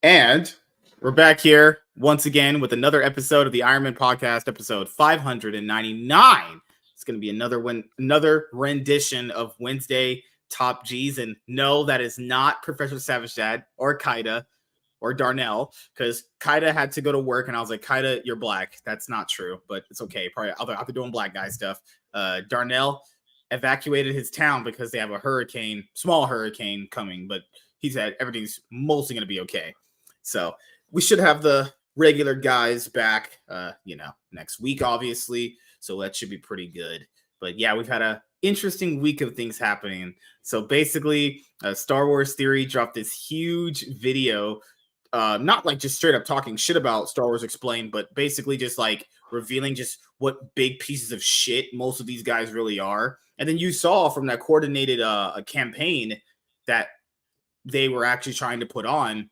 And we're back here once again with another episode of the Iron Man Podcast, episode 599. It's going to be another rendition of Wednesday Top G's. And no, that is not Professor Savage Dad or Kaida or Darnell, because Kaida had to go to work, and I was like, Kaida, you're black. That's not true, but it's okay. Probably I'll be doing black guy stuff. Darnell evacuated his town because they have a small hurricane coming, but he said everything's mostly going to be okay. So we should have the regular guys back, next week, obviously. So that should be pretty good. But yeah, we've had a interesting week of things happening. So basically, Star Wars Theory dropped this huge video, not like just straight up talking shit about Star Wars Explained, but basically just like revealing just what big pieces of shit most of these guys really are. And then you saw from that coordinated campaign that they were actually trying to put on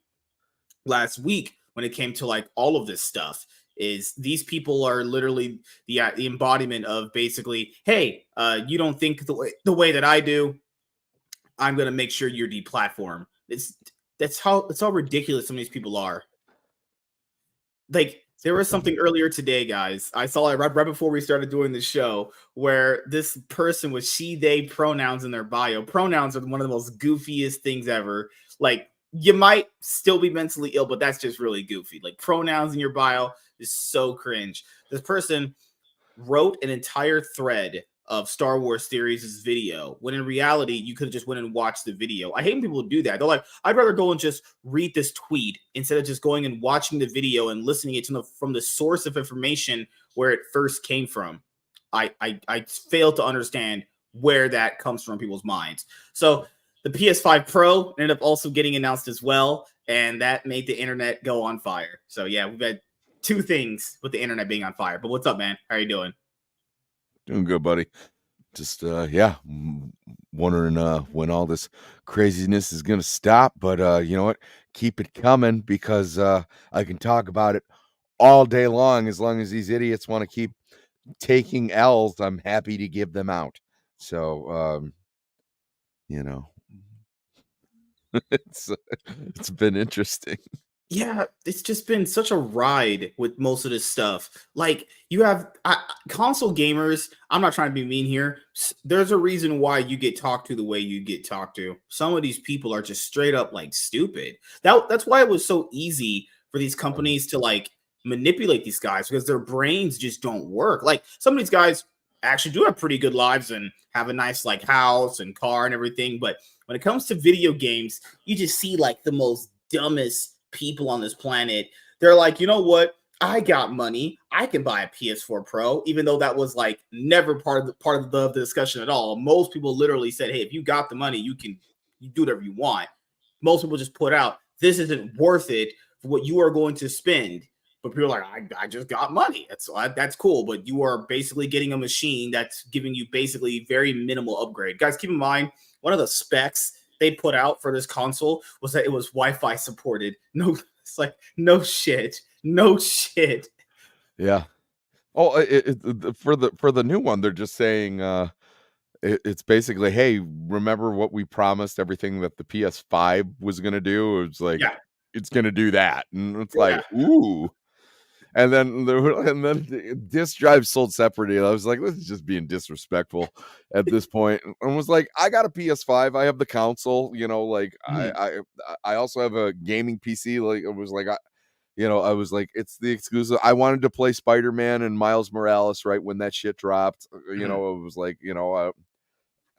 last week when it came to like all of this stuff is these people are literally the embodiment of basically, hey, you don't think the way that I do, I'm going to make sure you're deplatformed. That's how ridiculous some of these people are. Like, there was something earlier today, guys. I saw it right before we started doing the show where this person with she, they pronouns in their bio. Pronouns are one of the most goofiest things ever. Like, you might still be mentally ill, but that's just really goofy. Like, pronouns in your bio is so cringe. This person wrote an entire thread of Star Wars Theories' video, when in reality, you could have just went and watched the video. I hate when people do that. They're like, I'd rather go and just read this tweet instead of just going and watching the video and listening it from the source of information where it first came from. I fail to understand where that comes from people's minds. So the PS5 Pro ended up also getting announced as well, and that made the internet go on fire. So yeah, we've had two things with the internet being on fire. But what's up, man? How are you doing? Doing good, buddy. Just wondering when all this craziness is gonna stop. But you know what? Keep it coming because I can talk about it all day long as these idiots want to keep taking L's. I'm happy to give them out. So you know, it's been interesting. Yeah, it's just been such a ride with most of this stuff. Like, you have console gamers. I'm not trying to be mean here. There's a reason why you get talked to the way you get talked to. Some of these people are just straight up like stupid. That's why it was so easy for these companies to like manipulate these guys, because their brains just don't work. Like, some of these guys actually do have pretty good lives and have a nice like house and car and everything. But when it comes to video games, you just see like the most dumbest people on this planet. They're like, you know what? I got money. I can buy a PS4 Pro, even though that was like never part of the discussion at all. Most people literally said, hey, if you got the money, you do whatever you want. Most people just put out, this isn't worth it for what you are going to spend. But people are like, I just got money. That's cool. But you are basically getting a machine that's giving you basically very minimal upgrade. Guys, keep in mind, one of the specs they put out for this console was that it was Wi-Fi supported. No, it's like no shit. Yeah. Oh, for the new one, they're just saying it's basically, hey, remember what we promised? Everything that the PS5 was gonna do. It's like it's gonna do that, and it's like, ooh. And then the disk drive sold separately. I was like, this is just being disrespectful at this point. And was like, I got a PS5. I have the console. I also have a gaming PC. Like, it was like, I was like, it's the exclusive. I wanted to play Spider-Man and Miles Morales right when that shit dropped. It was like,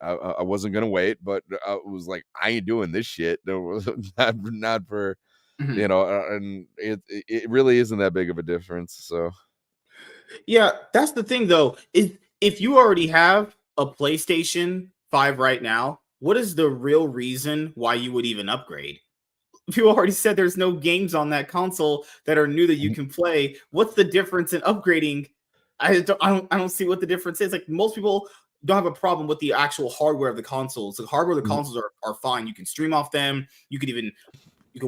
I wasn't gonna wait, but it was like, I ain't doing this shit. There was not for. And it really isn't that big of a difference. So yeah, that's the thing though, is if you already have a PlayStation 5 right now, what is the real reason why you would even upgrade? You already said there's no games on that console that are new that you can play. What's the difference in upgrading? I don't see what the difference is. Like, most people don't have a problem with the actual hardware of the consoles. The hardware of the consoles are fine. You can stream off them. You can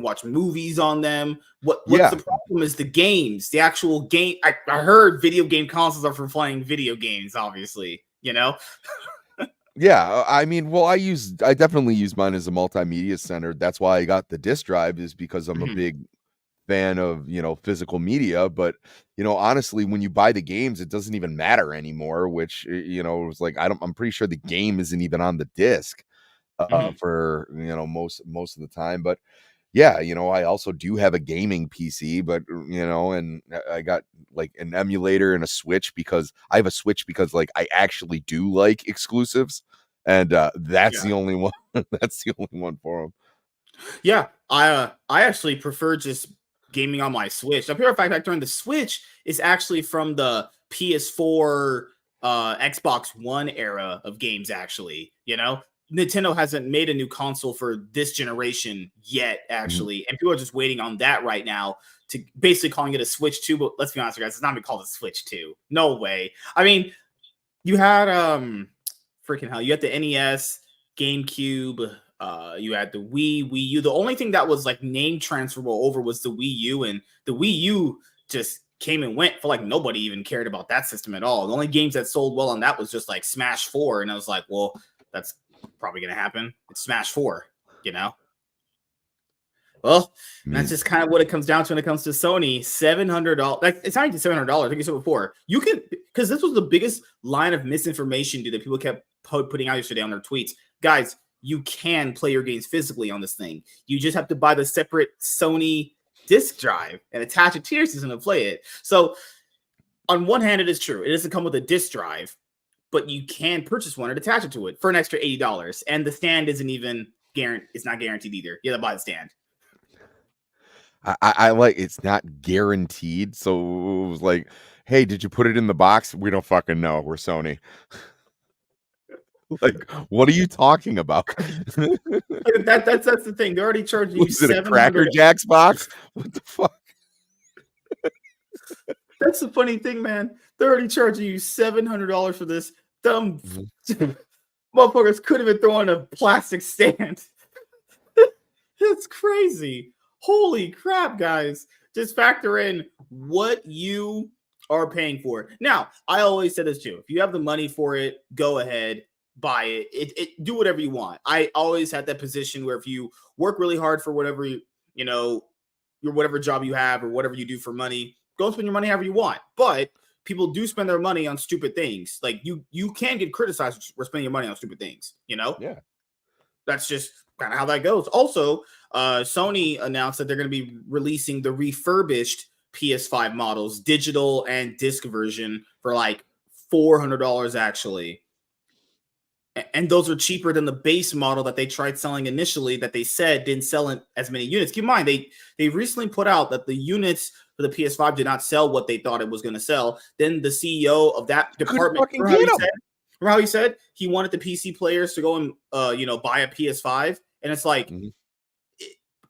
watch movies on them. What's the problem is the games, the actual game. I heard video game consoles are for playing video games, obviously, Yeah, I mean, well, I definitely use mine as a multimedia center. That's why I got the disk drive, is because I'm a Mhm. big fan of, physical media. But, honestly, when you buy the games, it doesn't even matter anymore, which, it was like, I'm pretty sure the game isn't even on the disc, Mhm. for, most of the time. But yeah, I also do have a gaming PC, but and I got like an emulator and a Switch, because I have a Switch because like I actually do like exclusives, and that's Yeah. the only one. That's the only one for them. Yeah, I actually prefer just gaming on my Switch. A pure fact factor on the Switch is actually from the PS4, Xbox One era of games. Actually, Nintendo hasn't made a new console for this generation yet. Mhm. Actually, and people are just waiting on that right now to basically calling it a Switch 2. But let's be honest, guys, it's not been called a Switch 2. No way. I mean, you had freaking hell. You had the NES, GameCube, you had the Wii U. The only thing that was like name transferable over was the Wii U, and the Wii U just came and went. For like nobody even cared about that system at all. The only games that sold well on that was just like Smash 4, and I was like, well, that's probably gonna happen. It's Smash 4, you know. Well, I that's mean, just kind of what it comes down to when it comes to Sony. $700. Like, it's not even $700. I think you said before. You can, because this was the biggest line of misinformation, dude, that people kept putting out yesterday on their tweets. Guys, you can play your games physically on this thing. You just have to buy the separate Sony disc drive and attach it to your system to play it. So, on one hand, it is true. It doesn't come with a disc drive, but you can purchase one and attach it to it for an extra $80. And the stand isn't even guaranteed. It's not guaranteed either. You have to buy the stand. I like, it's not guaranteed, so it was like, hey, did you put it in the box? We don't fucking know. We're Sony. Like, what are you talking about? That's the thing. They're already charging you Was it a Cracker 700. Jacks box? What the fuck? That's the funny thing, man. They're already charging you $700 for this. Dumb Mhm. motherfuckers could have been throwing a plastic stand. That's crazy. Holy crap, guys. Just factor in what you are paying for. Now, I always said this too. If you have the money for it, go ahead, buy it. Do whatever you want. I always had that position where if you work really hard for whatever you know, your whatever job you have or whatever you do for money, go spend your money however you want. But people do spend their money on stupid things. Like you can get criticized for spending your money on stupid things, Yeah. That's just kind of how that goes. Also, Sony announced that they're going to be releasing the refurbished PS5 models, digital and disc version, for like $400 actually. And those are cheaper than the base model that they tried selling initially, that they said didn't sell in as many units. Keep in mind, they recently put out that the units for the PS5 did not sell what they thought it was going to sell. Then the CEO of that Couldn't department, fucking get them. remember how he said he wanted the PC players to go and buy a PS5, and it's like Mhm.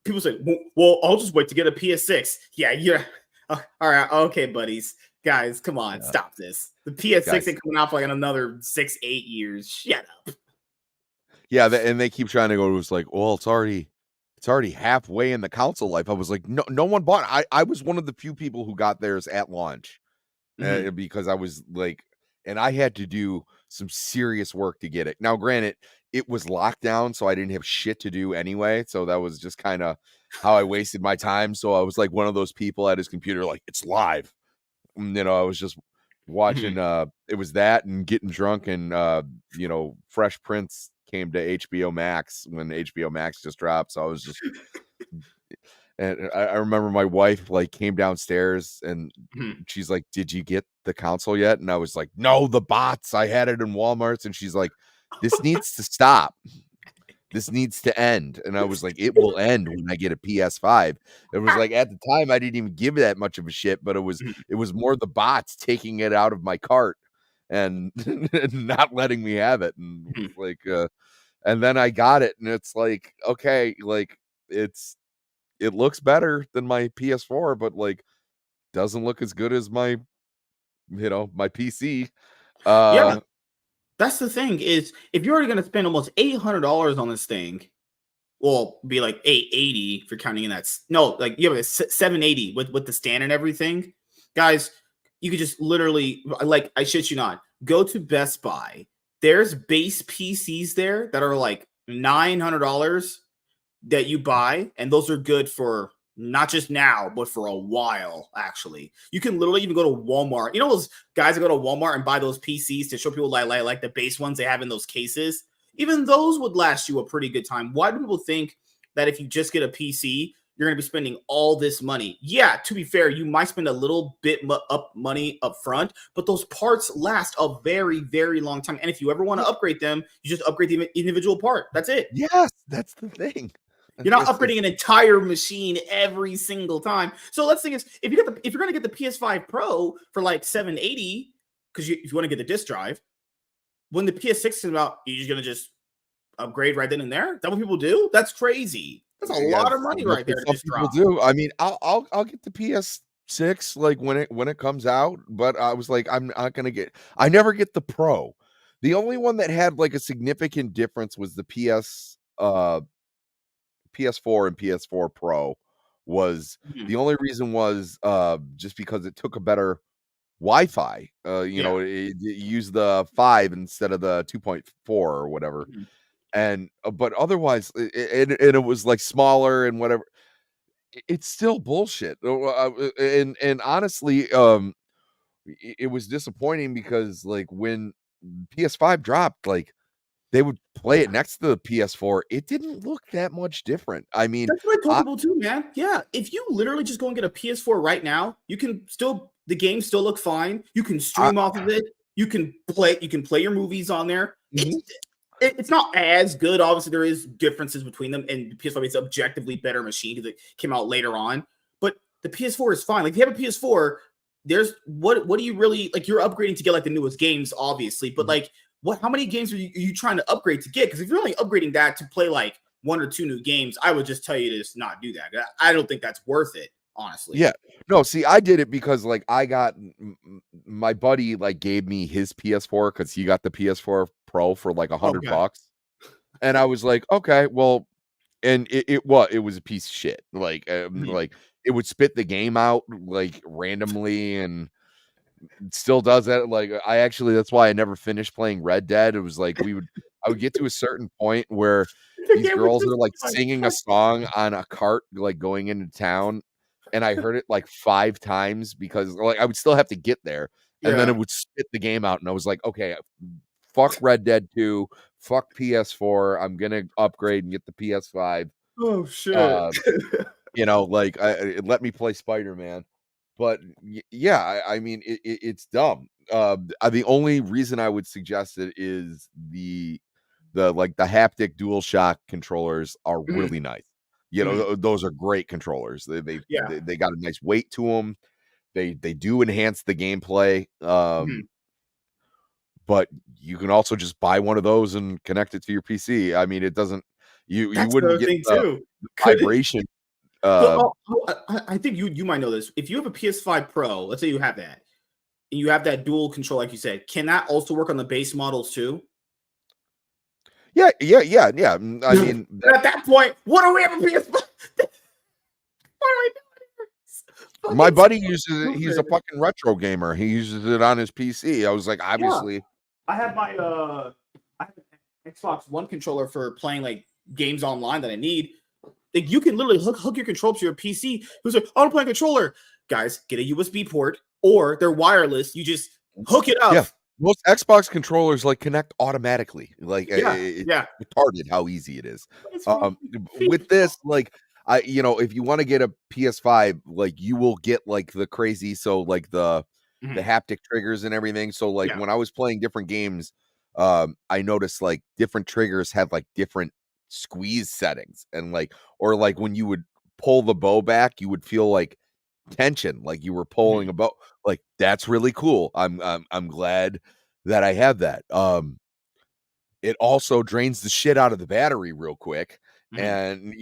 people say, well, I'll just wait to get a PS6. Yeah. All right, okay, buddies, guys, come on, Yeah. stop this. The PS6 Guys. ain't coming out for like another 6-8 years. Shut up. Yeah, and they keep trying to go, it was like, well, it's already halfway in the console life. I was like, no one bought it. I was one of the few people who got theirs at launch, Mhm. because I was like, and I had to do some serious work to get it. Now, granted, it was locked down, so I didn't have shit to do anyway. So that was just kind of how I wasted my time. So I was like one of those people at his computer, like, it's live. I was just watching, Mhm. it was that and getting drunk, and Fresh Prince came to HBO Max when HBO Max just dropped. So I was just, and I remember my wife like came downstairs and Mhm. she's like, "Did you get the console yet?" And I was like, "No, the bots. I had it in Walmart's." And she's like, "This needs to stop. This needs to end." And I was like, "It will end when I get a PS5." It was like, at the time I didn't even give it that much of a shit, but it was Mhm. it was more the bots taking it out of my cart and and not letting me have it. And it was Mhm. like, and then I got it, and it's like, okay, like, it looks better than my PS4, but like doesn't look as good as my PC. Yeah, Uh that's the thing is if you're already going to spend almost $800 on this thing, well, be like 880 if you're counting in that. No, like you have a 780 with the stand and everything, guys. You could just literally, like, I shit you not, go to Best Buy. there's base PCs there that are like $900 that you buy, and those are good for not just now, but for a while. Actually, you can literally even go to Walmart. You know those guys that go to Walmart and buy those PCs to show people like the base ones they have in those cases. Even those would last you a pretty good time. Why do people think that if you just get a PC, you're going to be spending all this money? Yeah, to be fair, you might spend a little bit up money up front, but those parts last a very, very long time. And if you ever want to upgrade them, you just upgrade the individual part. That's it. Yes, that's the thing. You're not upgrading an entire machine every single time. So let's think is if you're going to get the PS5 Pro for like 780, because if you want to get the disc drive, when the PS6 is out, you're just going to just upgrade right then and there. Is that what people do? That's crazy. That's a lot of money right there. Some people do. I mean, I'll get the PS6 like when it comes out, but I was like, I'm not gonna get. I never get the Pro. The only one that had like a significant difference was the PS4 and PS4 Pro. Was the only reason was just because it took a better Wi-Fi. You know, it used the 5 instead of the 2.4 or whatever. And but otherwise it was like smaller and whatever. It's still bullshit. And honestly, it was disappointing because like when PS5 dropped, like they would play it next to the PS4. It didn't look that much different. I mean, that's what I told people too, man. Yeah, if you literally just go and get a PS4 right now, you can still the games still look fine. You can stream off of it. You can play your movies on there. It's not as good. Obviously, there is differences between them, and the PS5 is objectively better machine because it came out later on. But the PS4 is fine. Like if you have a PS4, there's what do you really like? You're upgrading to get like the newest games, obviously, but like how many games are you trying to upgrade to get? Because if you're only upgrading that to play like 1 or 2 new games, I would just tell you to just not do that. I don't think that's worth it, honestly. Yeah. No, see, I did it because like I got my buddy like gave me his PS4 because he got the PS4 Pro for like $100, and I was like, okay, well, and it was a piece of shit. Like like it would spit the game out like randomly and still does that. Like that's why I never finished playing Red Dead. It was like I would get to a certain point where these girls are like singing a song on a cart like going into town, and I heard it like 5 times because like I would still have to get there, and then it would spit the game out, and I was like, okay, fuck Red Dead 2, fuck PS4. I'm gonna upgrade and get the PS5. Oh shit! You know, like let me play Spider-Man. But yeah, I mean, it's dumb. The only reason I would suggest it is the like the haptic DualShock controllers are really nice. You know, those are great controllers. They got a nice weight to them. They do enhance the gameplay. But you can also just buy one of those and connect it to your PC. I mean, it doesn't. You wouldn't get the vibration. I think you might know this. If you have a PS5 Pro, let's say you have that, and you have that dual control, like you said, can that also work on the base models too? Yeah. I mean, at that point, what do we have a PS5? What are we doing? My buddy uses it. He's a fucking retro gamer. He uses it on his PC. I was like, obviously. I have my I have an Xbox One controller for playing like games online that I need. Like you can literally hook your control to your PC. Who's like, I want to play a controller. Guys, get a USB port or they're wireless. You just hook it up. Yeah. Most Xbox controllers like connect automatically. Like it's retarded how easy it is. With this, like if you want to get a PS5, like you will get like the crazy, so like the haptic triggers and everything. So like when I was playing different games, I noticed like different triggers have like different squeeze settings, and like or like when you would pull the bow back, you would feel like tension, like you were pulling a bow. Like that's really cool. I'm glad that I have that. It also drains the shit out of the battery real quick, and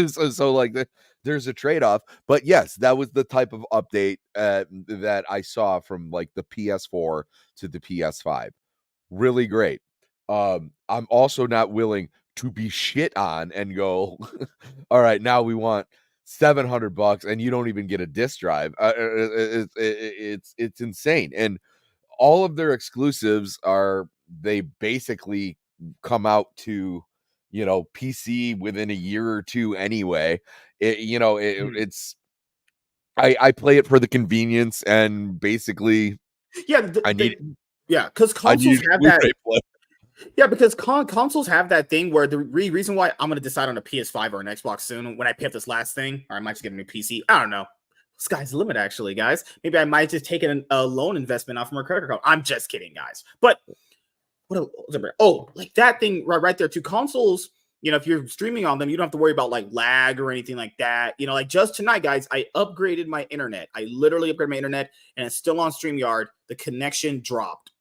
so like there's a trade-off. But yes, that was the type of update that I saw from like the PS4 to the PS5. Really great. I'm also not willing to be shit on and go, all right, now we want $700 and you don't even get a disc drive. It's insane. And all of their exclusives are they basically come out to, PC within a year or two anyway. It's I play it for the convenience, and basically Yeah, I need because I need consoles a have that. Blu-ray player. Yeah, because consoles have that thing where the reason why I'm gonna decide on a PS5 or an Xbox soon when I pick up this last thing, or I might just get a new PC. I don't know. Sky's the limit, actually, guys. Maybe I might just take a loan investment off from a credit card. I'm just kidding, guys. But like that thing right there. Two consoles. If you're streaming on them, you don't have to worry about like lag or anything like that. Like just tonight, guys, I upgraded my internet. I literally upgraded my internet, and it's still on StreamYard. The connection dropped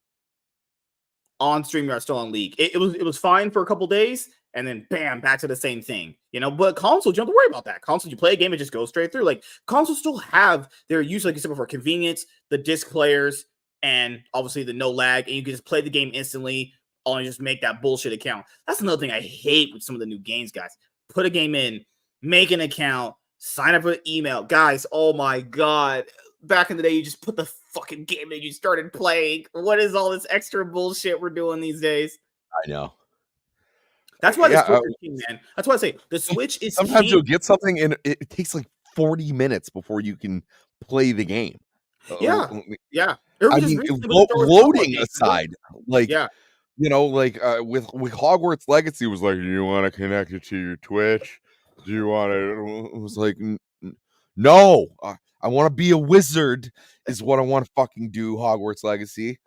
on StreamYard, still on League. It was fine for a couple days, and then bam, back to the same thing. But consoles, you don't have to worry about that. Consoles, you play a game, it just goes straight through. Like consoles still have their use, like you said before, convenience, the disc players, and obviously the no lag, and you can just play the game instantly. Only just make that bullshit account. That's another thing I hate with some of the new games, guys. Put a game in, make an account, sign up for the email, guys. Oh my god. Back in the day, you just put the fucking game that you started playing. What is all this extra bullshit we're doing these days? I know. That's why the Switch is king, man. That's why I say the Switch is Sometimes king. you'll get something and it takes like 40 minutes before you can play the game. Yeah, yeah. I mean, loading aside, like, yeah, with Hogwarts Legacy was like, do you want to connect it to your Twitch? Do you want to? It was like, no, I want to be a wizard. Is what I want to fucking do. Hogwarts Legacy.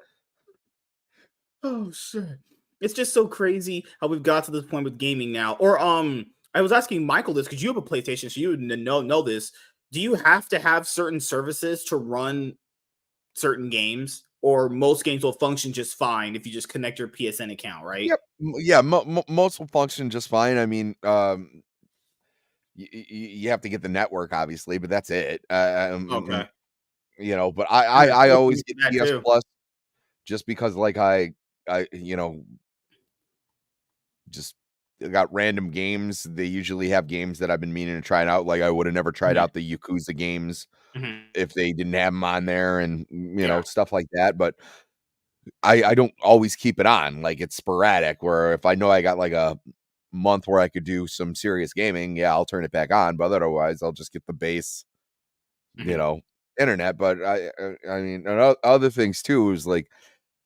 Oh shit! It's just so crazy how we've got to this point with gaming now. Or I was asking Michael this because you have a PlayStation, so you would know this. Do you have to have certain services to run certain games, or most games will function just fine if you just connect your PSN account, right? Yep. Yeah. Most will function just fine. I mean, you have to get the network, obviously, but that's it. Okay. But Yeah, I always get that PS too. Plus just because, like, I just got random games. They usually have games that I've been meaning to try out. Like, I would have never tried out the Yakuza games if they didn't have them on there, and stuff like that. But I don't always keep it on. Like, it's sporadic. Where if I know I got like a month where I could do some serious gaming, yeah, I'll turn it back on. But otherwise, I'll just get the base, internet. But I mean, and other things too is like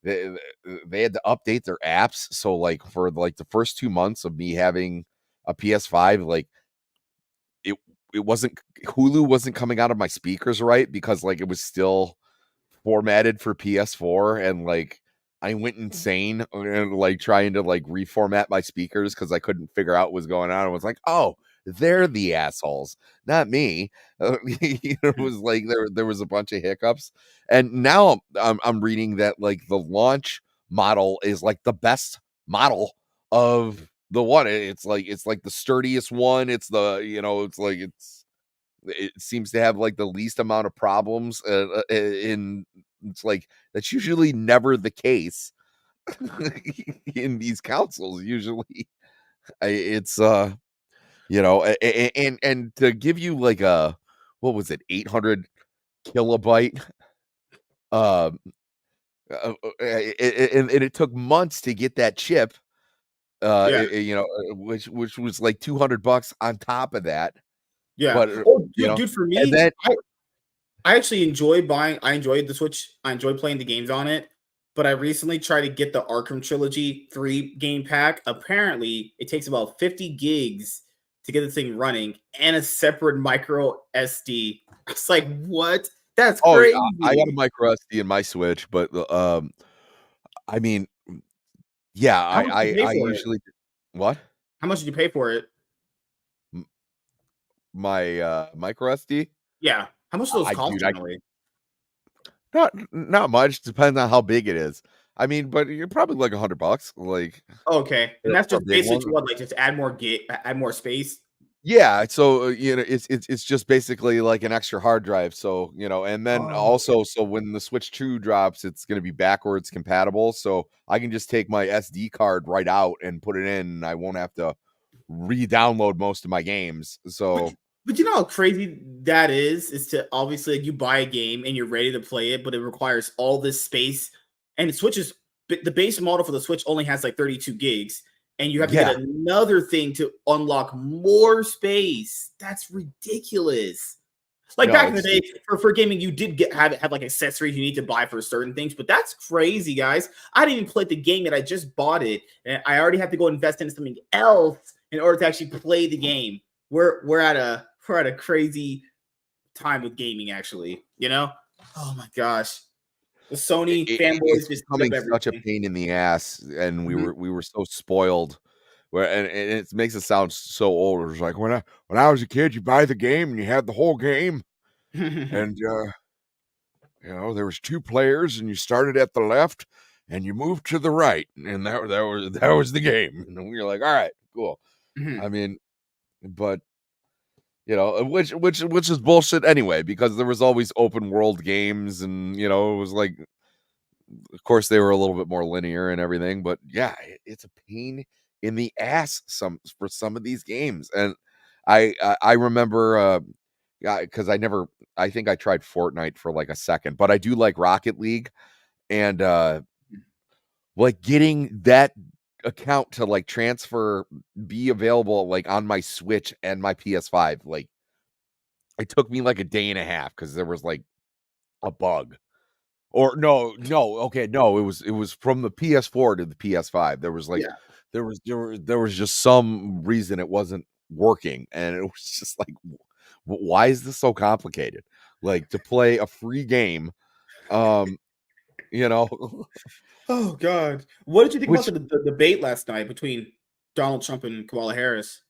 they had to update their apps. So like for like the first 2 months of me having a PS5, like it wasn't Hulu wasn't coming out of my speakers right because like it was still formatted for PS4, and like I went insane and like trying to like reformat my speakers because I couldn't figure out what was going on. I was like, oh, they're the assholes, not me. It was like there was a bunch of hiccups, and now I'm reading that like the launch model is like the best model of the one. It's like the sturdiest one. It's the it's like it seems to have like the least amount of problems in it's like that's usually never the case in these consoles. Usually it's and to give you like a what was it 800 kilobyte um and it took months to get that chip Yeah, which was like $200 on top of that. yeah. But Oh, dude, for and me, then I actually enjoy buying. I enjoyed the Switch. I enjoy playing the games on it. But I recently tried to get the Arkham Trilogy 3 game pack. Apparently, it takes about 50 gigs to get the thing running and a separate micro SD. It's like, what? That's oh, I got a crazy. micro SD in my Switch, but I mean, yeah, How much did you pay I for it? usually what How much did you pay for it? M- my micro SD. Yeah. How much do those I cost dude, I generally? not much. Depends on how big it is. I mean, but you're probably like $100, like Okay. And that's for a just big basically one. to what, like just add more space. Yeah, so it's just basically like an extra hard drive. So and then Oh, also, so when the Switch 2 drops, it's going to be backwards compatible. So I can just take my SD card right out and put it in. And I won't have to re-download most of my games. but So but you know how crazy that is to obviously like, you buy a game and you're ready to play it, but it requires all this space and it switches. the base model for the Switch only has like 32 gigs, and you have to Yeah. get another thing to unlock more space. That's ridiculous. Like No, back in the day, for gaming, you did have like accessories you need to buy for certain things, but that's crazy, guys. I didn't even play the game yet. I just bought it, and I already have to go invest into something else in order to actually play the game. We're at a crazy time with gaming, actually. You know? Oh my gosh. The Sony fanboys it's just becoming eat up such a everything. pain in the ass, and we Mhm. were so spoiled. Where and it makes it sound so old. It's like when I was a kid, you buy the game and you had the whole game, and there was 2 players, and you started at the left, and you moved to the right, and that was the game. And we were like, all right, cool. Mhm. I mean, but which is bullshit anyway, because there was always open world games, and it was like, of course they were a little bit more linear and everything, but yeah, it's a pain in the ass for some of these games. And I remember because I think I tried Fortnite for like a second, but I do like Rocket League, and like getting that account to like be available like on my Switch and my PS5, like it took me like a day and a half because there was like a bug. Or no, okay, no, it was from the PS4 to the PS5. There was like Yeah. there was just some reason it wasn't working, and it was just like, why is this so complicated? Like, to play a free game, um, you know, Oh God. What did you think about which the debate last night between Donald Trump and Kamala Harris?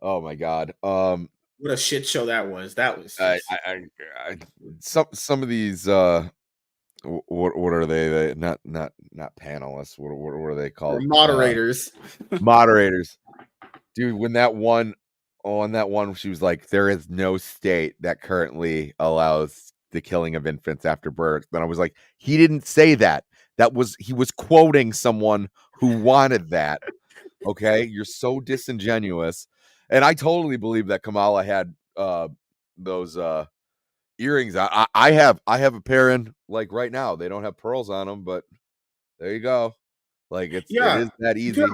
oh my god, What a shit show that was. That was I, just I, I, I some of these what are they? Not panelists. What are they or called? moderators. Moderators. Dude, when that one, she was like, there is no state that currently allows the killing of infants after birth. Then I was like, he didn't say that. He was quoting someone who wanted that. Okay. You're so disingenuous. And I totally believe that Kamala had those earrings. I have a pair in like right now. They don't have pearls on them, but there you go. Like it Yeah. is that Yeah. easy.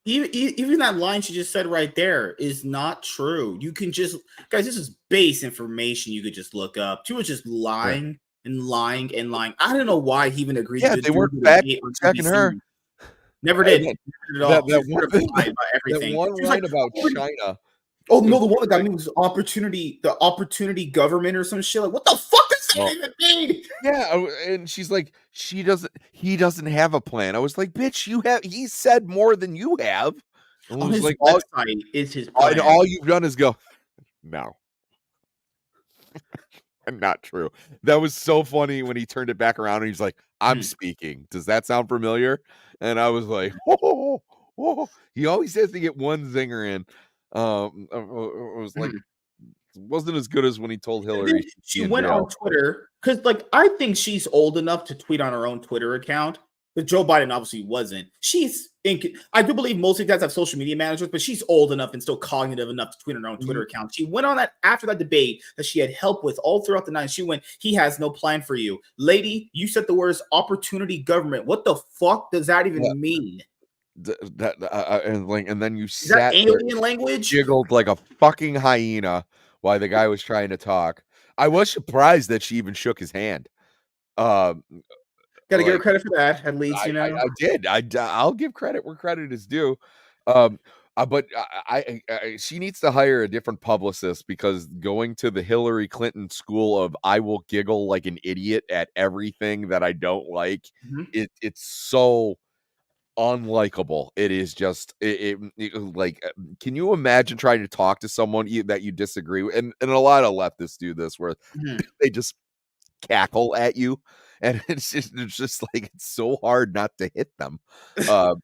Even that line she just said right there is not true. You can just, guys, this is base information you could just look up. She was just Yeah. lying and lying and lying. I don't know why he even agreed Yeah, to they do weren't the fact debate on checking her. BBC. Never Hey, did. that Never did at that all. She that just one straight up lied about that everything. one She was like, line about "Oh, China, oh it no, the one that got like, me was the opportunity government or some shit. Like, what the fuck does that oh, even mean? yeah, and she's like, he doesn't have a plan. I was like, "Bitch, he said more than you have." And it On was his like, website is his and plan. all you've done is go, "No, not true." That was so funny when he turned it back around and he's like, "I'm Mhm. speaking. Does that sound familiar?" And I was like, "Oh, oh." He always has to get one zinger in. It was like, Mhm. wasn't as good as when he told And then Hillary she'd she be in went on jail. Twitter because, like, I think she's old enough to tweet on her own Twitter account. But Joe Biden obviously wasn't. I do believe most of you guys have social media managers, but she's old enough and still cognitive enough to tweet on her own Twitter Ye account. She went on that after that debate that she had help with all throughout the night. She went, "He has no plan for you, lady. You said the words opportunity government. What the fuck does that yeah, even mean? and then you Is that sat there alien language?" giggled like a fucking hyena while the guy was trying to talk. I was surprised that she even shook his hand. Um, Got to give her like credit for that, at least, I you know. I I did. I'll give credit where credit is due. Um, but she needs to hire a different publicist, because going to the Hillary Clinton school of I will giggle like an idiot at everything that I don't like, Mhm. it's so unlikable. It is just like, can you imagine trying to talk to someone that you disagree with? And a lot of leftists do this, where Mhm. they just cackle at you, and it's just like it's so hard not to hit them. Uh,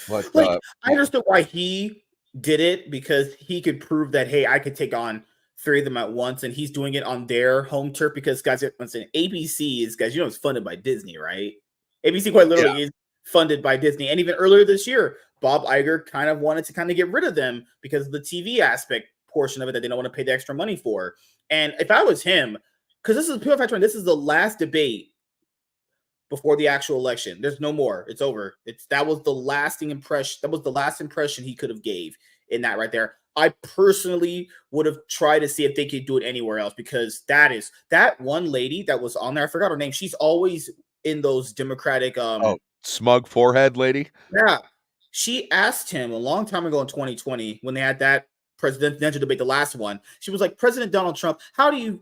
but Like, I yeah, understood why he did it because he could prove that, hey, I could take on three of them at once, and he's doing it on their home turf because, guys, listen, ABC is, guys, it's funded by Disney, right? ABC quite yeah, literally is funded by Disney, and even earlier this year, Bob Iger kind of wanted to kind of get rid of them because of the TV aspect portion of it that they don't want to pay the extra money for. And if I was him, because this is pure fact, this is the last debate before the actual election. There's no more. It's over. That was the lasting impression. That was the last impression he could have gave in that right there. I personally would have tried to see if they could do it anywhere else, because that one lady that was on there. I forgot her name. She's always in those Democratic smug forehead lady. Yeah, she asked him a long time ago in 2020 when they had that presidential debate, the last one. She was like, President Donald Trump, how do you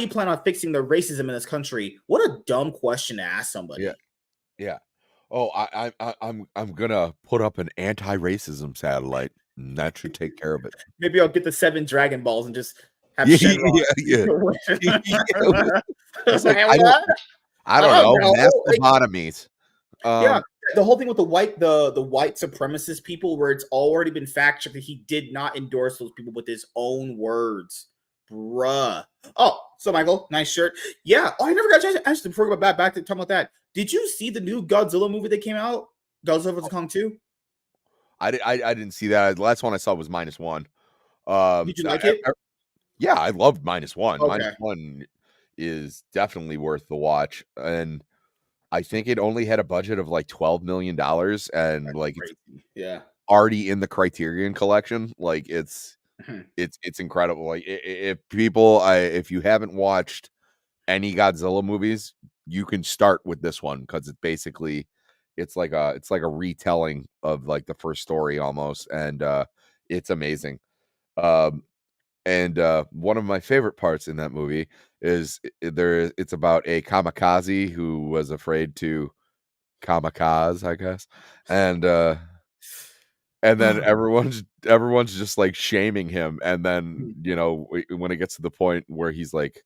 plan on fixing the racism in this country? What a dumb question to ask somebody. Yeah, yeah. Oh, I'm gonna put up an anti-racism satellite, and that should take care of it. Maybe I'll get the 7 Dragon Balls and just have Yeah, Shenron. yeah. It's like, Like, what? I don't know, know. mass Like, lobotomies. yeah, the whole thing with the white supremacist people, where it's already been fact checked that he did not endorse those people with his own words, bruh. Oh, so Michael, nice shirt. Yeah. Oh, I never got a chance to actually, before we go back to talk about that. Did you see the new Godzilla movie that came out? Godzilla vs Kong 2? I didn't see that. The last one I saw was -1. Did you like it? Yeah, I loved -1. Okay. -1 is definitely worth the watch, and I think it only had a budget of like $12 million, and That's like crazy. it's Yeah. already in the Criterion collection. Like it's incredible. Like if people, if you haven't watched any Godzilla movies, you can start with this one, because it's basically it's like a retelling of like the first story almost, and it's amazing. Um, and one of my favorite parts in that movie is it's about a kamikaze who was afraid to kamikaze, I guess, and then everyone's just like shaming him, and then when it gets to the point where he's like,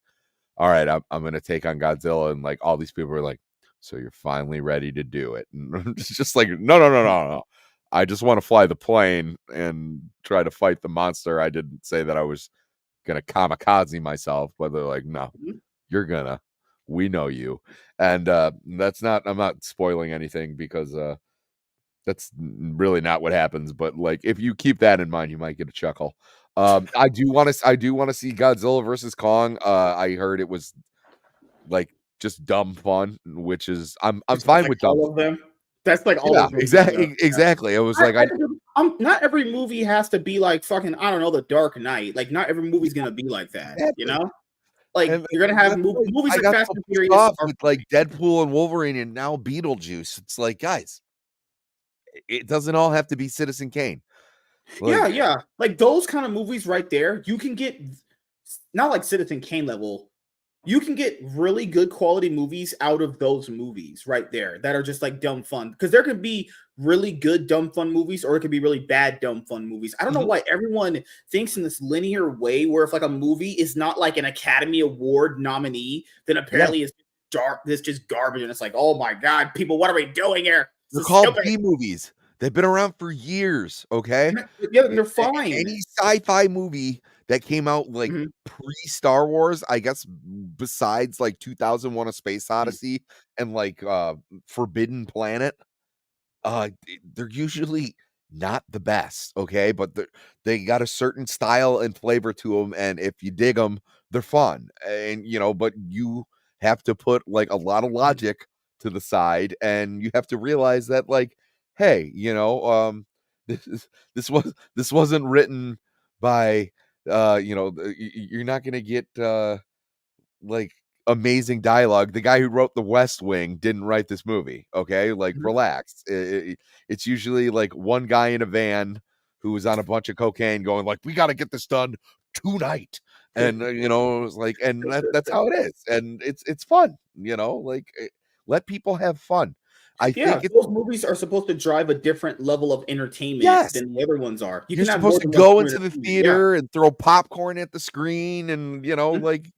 all right, I'm gonna take on Godzilla, and like all these people are like, so you're finally ready to do it, and it's just like, no. I just want to fly the plane and try to fight the monster. I didn't say that I was gonna kamikaze myself, but they're like, no, you're gonna. We know you, and that's not. I'm not spoiling anything, because that's really not what happens. But like, if you keep that in mind, you might get a chuckle. I do want to see Godzilla versus Kong. I heard it was like just dumb fun, which is I'm fine Like with dumb all fun. of them. That's like all Yeah, those movies. exactly. It was like Not every movie has to be like fucking, I don't know, The Dark Knight. Like, not every movie's gonna be like that. You exactly. know, like And you're gonna have that's why movies I like got Fast so and pissed Furious off are with like Deadpool and Wolverine, and now Beetlejuice. It's like, guys, it doesn't all have to be Citizen Kane. Like, yeah. Like those kind of movies right there, you can get not like Citizen Kane level. You can get really good quality movies out of those movies right there that are just like dumb fun. Because there can be really good dumb fun movies, or it can be really bad dumb fun movies. I don't know why everyone thinks in this linear way, where if like a movie is not like an Academy Award nominee, then apparently it's dark. This just garbage, and it's like, oh my god, people, what are we doing here? they're This is called stupid. B movies. They've been around for years, okay? Yeah, they're fine. Any sci-fi movie that came out like pre-Star Wars, I guess, besides like 2001: A Space Odyssey and like Forbidden Planet, they're usually not the best, okay? But they got a certain style and flavor to them, and if you dig them, they're fun. And but you have to put like a lot of logic to the side, and you have to realize that, like, hey, this wasn't written by you're not gonna get like amazing dialogue. The guy who wrote The West Wing didn't write this movie, okay? Like, relax. It's usually like one guy in a van who was on a bunch of cocaine going like, we got to get this done tonight. And it's like, and that's how it is. And it's fun, like, let people have fun. I Yeah, think it's those movies are supposed to drive a different level of entertainment yes. than the other ones are. You You're can have more supposed to than one go form of into the entertainment. Yeah. theater and throw popcorn at the screen and, like,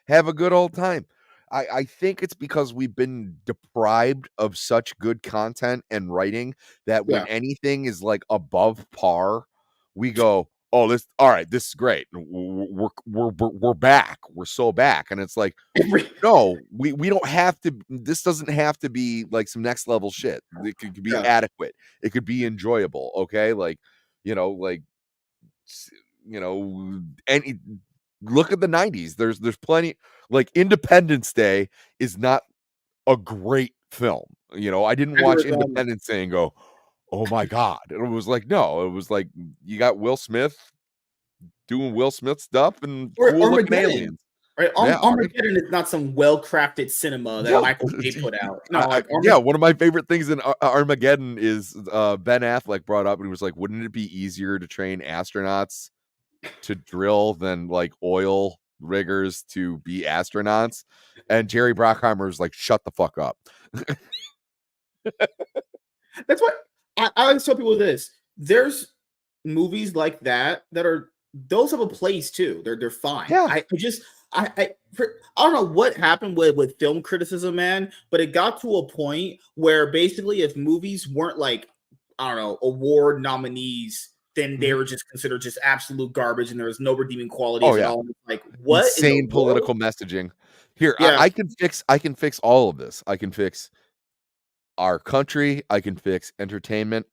have a good old time. I think it's because we've been deprived of such good content and writing that when Yeah. anything is, like, above par, we go, "Oh, all right, this is great. We're back. We're so back." And it's like, no, we don't have to. This doesn't have to be like some next level shit. It could be Yeah. adequate. It could be enjoyable. Okay, like like any look at the '90s. There's plenty. Like Independence Day is not a great film. You know, I didn't watch Independence Day and go, "Oh my god." It was like, no, it was like you got Will Smith doing Will Smith stuff and Or cool looking Armageddon. aliens. Right? Yeah, all right. Armageddon is not some well-crafted cinema that Yeah. Michael Bay put out. No, like Yeah, one of my favorite things in Armageddon is Ben Affleck brought up and he was like, "Wouldn't it be easier to train astronauts to drill than like oil riggers to be astronauts?" And Jerry Bruckheimer was like, "Shut the fuck up." that's what I always tell people this. There's movies like that are those have a place too. They're fine. Yeah. I don't know what happened with film criticism, man, but it got to a point where basically if movies weren't like, I don't know, award nominees, then they were just considered just absolute garbage and there was no redeeming qualities at all. Like, what insane political messaging. Here, yeah. I can fix all of this. I can fix our country, I can fix entertainment,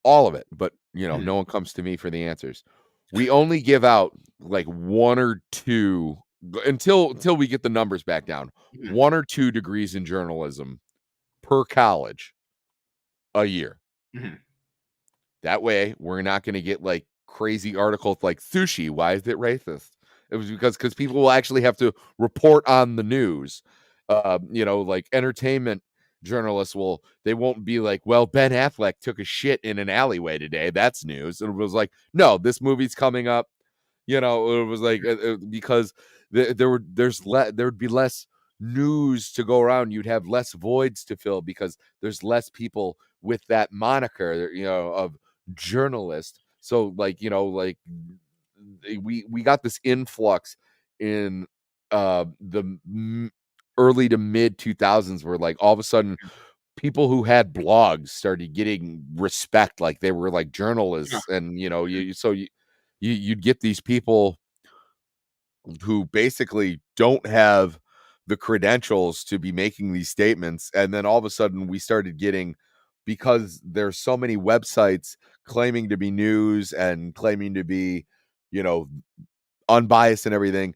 all of it, but you know, no one comes to me for the answers. We only give out like 1 or 2 until we get the numbers back down. 1 or 2 degrees in journalism per college a year. That way, we're not going to get like crazy articles like sushi. Why is it racist? It was because people will actually have to report on the news. You know, like entertainment journalists they won't be like, well, Ben Affleck took a shit in an alleyway today. That's news. And it was like, no, this movie's coming up. You know, it was like because there would be less news to go around. You'd have less voids to fill because there's less people with that moniker, you know, of journalist. So like, you know, like we got this influx in the early to mid 2000s where like all of a sudden people who had blogs started getting respect, like they were like journalists. And you know, you'd get these people who basically don't have the credentials to be making these statements. And then all of a sudden we started getting, because there's so many websites claiming to be news and claiming to be, you know, unbiased and everything,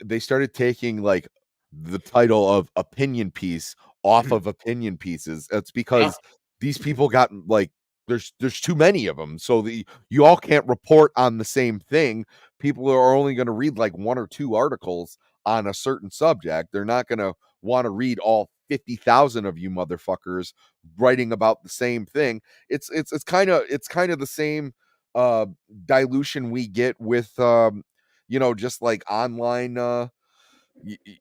they started taking like the title of opinion piece off of opinion pieces. It's because these people got like there's too many of them, so you all can't report on the same thing. People are only going to read like 1 or 2 articles on a certain subject. They're not going to want to read all 50,000 of you motherfuckers writing about the same thing. It's kind of the same dilution we get with you know, just like online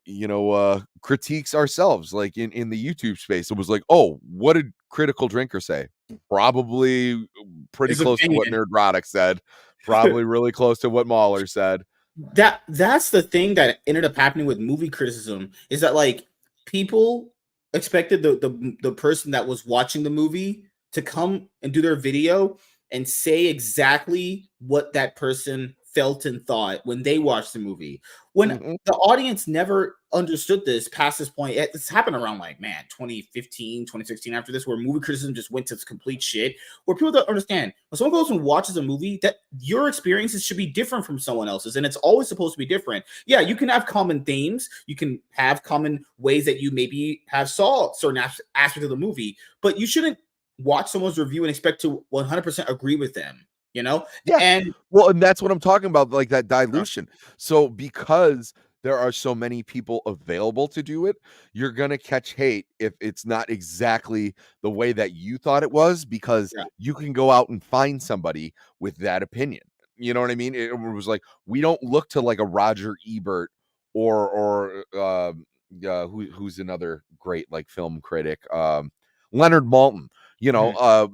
you know, critiques ourselves, like in the YouTube space. It was like, oh, what did Critical Drinker say? Probably pretty close to what Nerdrotic said, probably really close to what Mahler said. That's the thing that ended up happening with movie criticism, is that like people expected the person that was watching the movie to come and do their video and say exactly what that person felt and thought when they watched the movie, when the audience never understood this past this point. It's happened around like, man, 2015, 2016, after this, where movie criticism just went to complete shit, where people don't understand when someone goes and watches a movie that your experiences should be different from someone else's, and it's always supposed to be different. Yeah, you can have common themes, you can have common ways that you maybe have saw certain aspects of the movie, but you shouldn't watch someone's review and expect to 100% agree with them, you know? Yeah. And well, and that's what I'm talking about, like that dilution. So because there are so many people available to do it, you're gonna catch hate if it's not exactly the way that you thought it was, because you can go out and find somebody with that opinion. You know what I mean? It was like, we don't look to like a Roger Ebert or who's another great like film critic, Leonard Maltin. You know,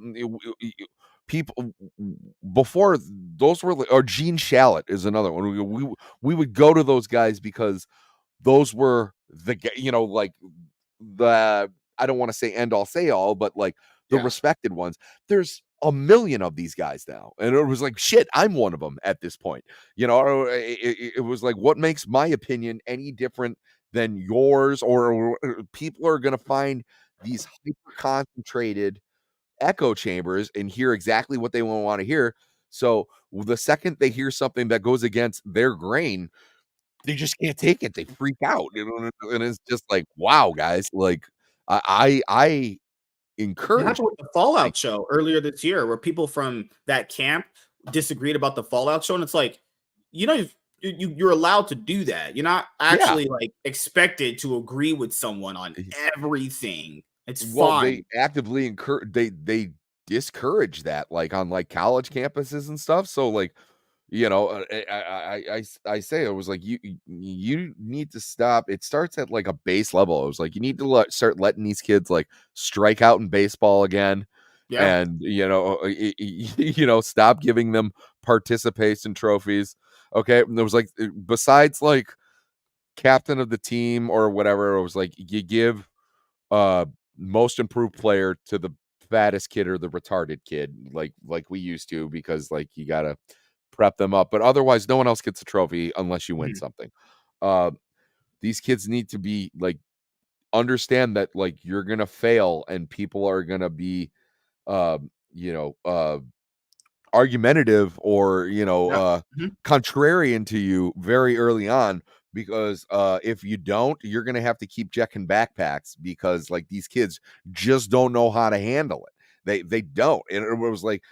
people before those were, or Gene Shalit is another one. We would go to those guys because those were the, you know, like the, I don't want to say end all say all, but like the respected ones. There's a million of these guys now, and it was like, shit, I'm one of them at this point. You know, it was like, what makes my opinion any different than yours? Or people are going to find these hyper concentrated echo chambers and hear exactly what they want to hear. So the second they hear something that goes against their grain, they just can't take it. They freak out, and it's just like, wow, guys, like I It encourage happened with the like Fallout show earlier this year, where people from that camp disagreed about the Fallout show, and it's like, you know, you're allowed to do that. You're not yeah. actually like expected to agree with someone on everything. It's Well, they fine. actively encourage they discourage that, like, on, like, college campuses and stuff, so, like, I say it was like, you need to stop. It starts at, like, a base level. It was like, you need to start letting these kids, like, strike out in baseball again, Yeah. and, stop giving them participation trophies, okay? And there was, like, besides, like, captain of the team or whatever, it was like, you give uh most improved player to the fattest kid or the retarded kid, like we used to, because like you gotta prep them up, but otherwise no one else gets a trophy unless you win Mhm. something. uh these kids need to be like, understand that like you're gonna fail and people are gonna be um you know uh argumentative or Yeah. Mhm. contrarian to you very early on, because if you don't, you're gonna have to keep checking backpacks, because like these kids just don't know how to handle it. They don't. And it was like,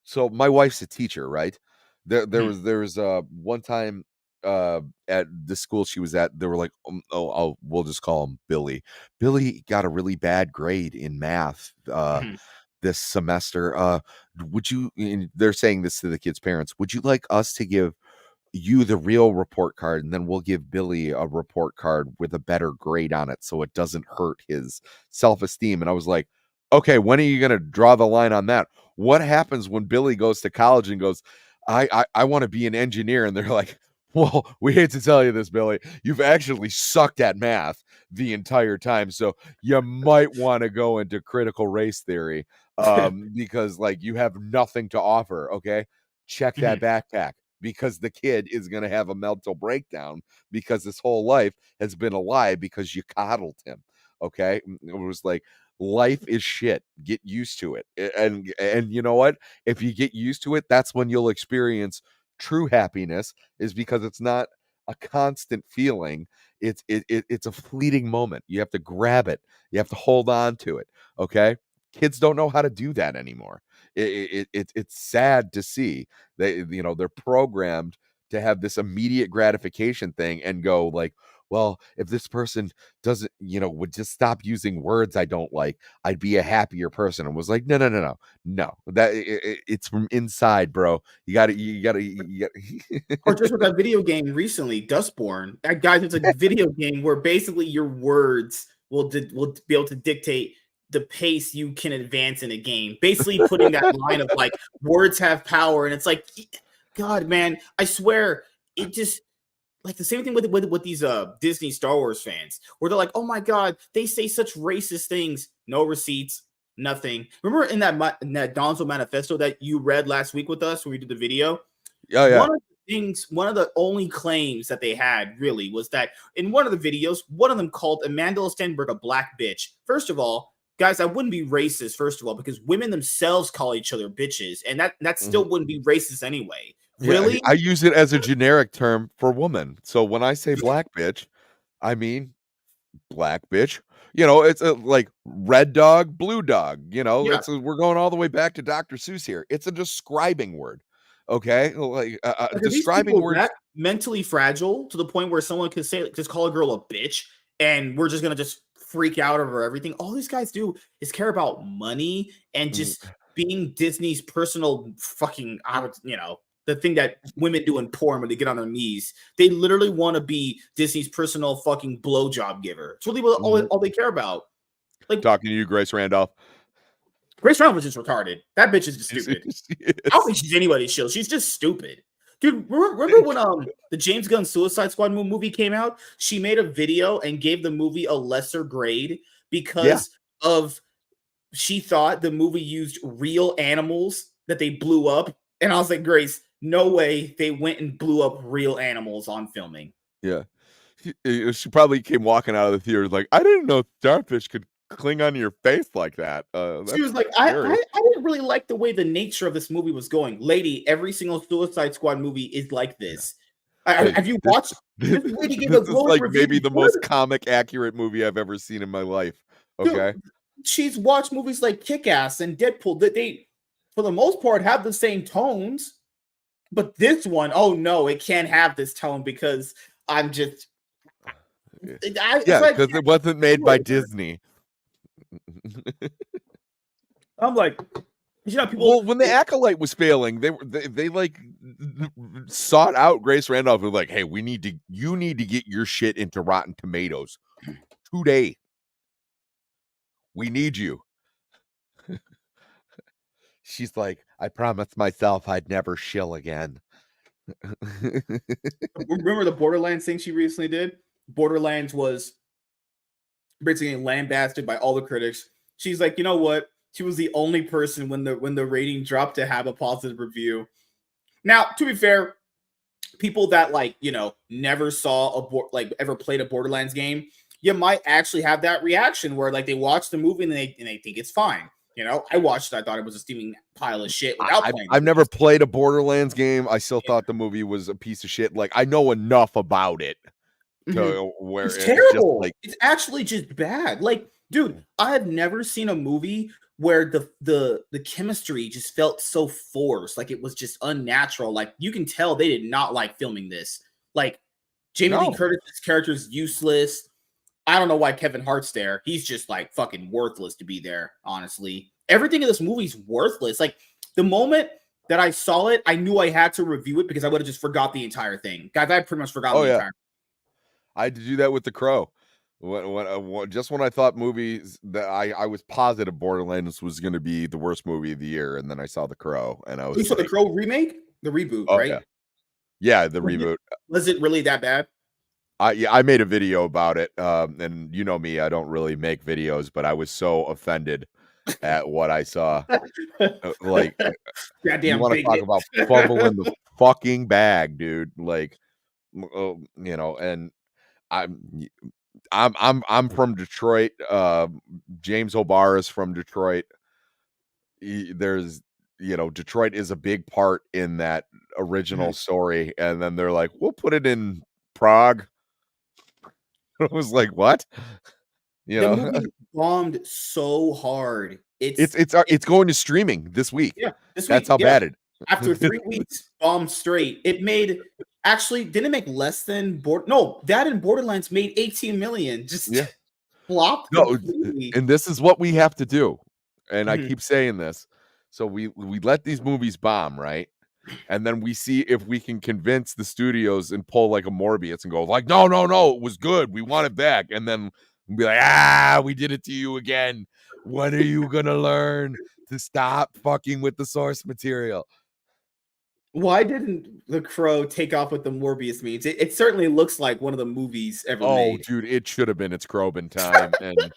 so my wife's a teacher, right? There Mhm. was one time at the school she was at, they were like, we'll just call him Billy. Billy got a really bad grade in math Mhm. this semester. Would you, and they're saying this to the kids' parents, would you like us to give you the real report card, and then we'll give Billy a report card with a better grade on it so it doesn't hurt his self-esteem? And I was like, okay, when are you going to draw the line on that? What happens when Billy goes to college and goes, I want to be an engineer? And they're like, well, we hate to tell you this, Billy, you've actually sucked at math the entire time, so you might want to go into critical race theory, because like you have nothing to offer. Okay, check that Mhm. backpack, because the kid is going to have a mental breakdown, because his whole life has been a lie because you coddled him. Okay, it was like, life is shit, get used to it. And you know what, if you get used to it, that's when you'll experience true happiness, is because it's not a constant feeling. It's a fleeting moment. You have to grab it, you have to hold on to it. Okay, kids don't know how to do that anymore. It's sad to see. They're programmed to have this immediate gratification thing and go like, well, if this person doesn't, would just stop using words I don't like, I'd be a happier person. And was like, no, no, no, no, no. It's from inside, bro. You got Or just to. with that video game recently, Dustborn. That guys, it's a video game where basically your words will be able to dictate the pace you can advance in a game. Basically, putting that line of like words have power, and it's like, God, man, I swear, it just like the same thing with these Disney Star Wars fans, where they're like, oh my God, they say such racist things, no receipts, nothing. Remember in that Donzo manifesto that you read last week with us when we did the video? Oh yeah. One of the only claims that they had really was that in one of the videos, one of them called Amanda Stenberg a black bitch. First of all, guys, I wouldn't be racist, first of all, because women themselves call each other bitches, and that Mhm. still wouldn't be racist anyway. Yeah, Really? I use it as a generic term for woman. So when I say black bitch, I mean black bitch. It's like red dog, blue dog. Yeah. We're going all the way back to Dr. Seuss here. It's a describing word. Okay, like Like, are these describing people words. that mentally fragile to the point where someone could say, just call a girl a bitch, and we're just gonna just freak out over everything? All these guys do is care about money and Mm, just being Disney's personal fucking, the thing that women do in porn when they get on their knees. They literally want to be Disney's personal fucking blowjob giver. It's really mhm. all they care about. Like, Talking to you, Grace Randolph. Grace Randolph is just retarded. That bitch is just stupid. She I don't is. think she's anybody's shield. She's just stupid. Dude, remember when the James Gunn Suicide Squad movie came out? She made a video and gave the movie a lesser grade Yeah, because of she thought the movie used real animals that they blew up. And I was like, Grace, no way they went and blew up real animals on filming. yeah. She probably came walking out of the theater like, I didn't know starfish could cling onto your face like that. She That's was like, scary. I didn't really like the way the nature of this movie was going. Lady, every single Suicide Squad movie is like Yeah. this. Hey, Have you this watched? This lady gave this a is glowing like review maybe the before. most comic accurate movie I've ever seen in my life. Dude, Okay. she's watched movies like Kick-Ass and Deadpool that they, for the most part, have the same tones. But this one, oh no, it can't have this tone because I'm just, it's Yeah, like because it wasn't made by Disney. I'm like, you know, people. Well, when the Acolyte was failing, they like sought out Grace Randolph and were like, "Hey, you need to get your shit into Rotten Tomatoes today. We need you." She's like, "I promised myself I'd never shill again." Remember the Borderlands thing she recently did? Borderlands was basically lambasted by all the critics. She's like, you know what? She was the only person when the rating dropped to have a positive review. Now, to be fair, people that like never saw like ever played a Borderlands game, you might actually have that reaction where like they watch the movie and they think it's fine. I watched it. I thought it was a steaming pile of shit without playing the I've never movies. played a Borderlands game. I still Yeah. thought the movie was a piece of shit. Like I know enough about it Mhm. to where It's it's just terrible. like It's actually just bad. Like, dude, I have never seen a movie where the chemistry just felt so forced. Like it was just unnatural. Like you can tell they did not like filming this. Like Jamie Lee no. Curtis's character is useless. I don't know why Kevin Hart's there. He's just like fucking worthless to be there, honestly. Everything in this movie's worthless. Like the moment that I saw it, I knew I had to review it because I would have just forgot the entire thing. Guys, I pretty much forgot Oh the yeah. entire. I had to do that with The Crow. Just when I thought movies that I was positive Borderlands was going to be the worst movie of the year, and then I saw The Crow, and I You was saw the like, Crow remake, the reboot, "Oh right? yeah, yeah." The Was it, reboot. was it really that bad? I made a video about it, and you know me, I don't really make videos, but I was so offended at what I saw. Like, you Goddamn want to talk bigot. about fumbling the fucking bag, dude? Like, and I'm I'm from Detroit. James O'Barr is from Detroit. There's Detroit is a big part in that original Mhm. story, and then they're like, we'll put it in Prague. I was like, what? You The know, movie bombed so hard. it's going to streaming this week. Yeah, this That's week. how Yeah. bad it. After 3 weeks, bombed straight. It made actually didn't it make less than no, that and Borderlands made 18 million. Just Yeah. flopped No, completely. and this is what we have to do. And I Mhm. keep saying this. So we let these movies bomb, right? And then we see if we can convince the studios and pull like a Morbius and go like, no, no, no, it was good. We want it back. And then we'll be like, we did it to you again. When are you gonna learn to stop fucking with the source material? Why didn't The Crow take off with the Morbius memes? It certainly looks like one of the movies ever Oh, made. dude, it should have been its Crobin time and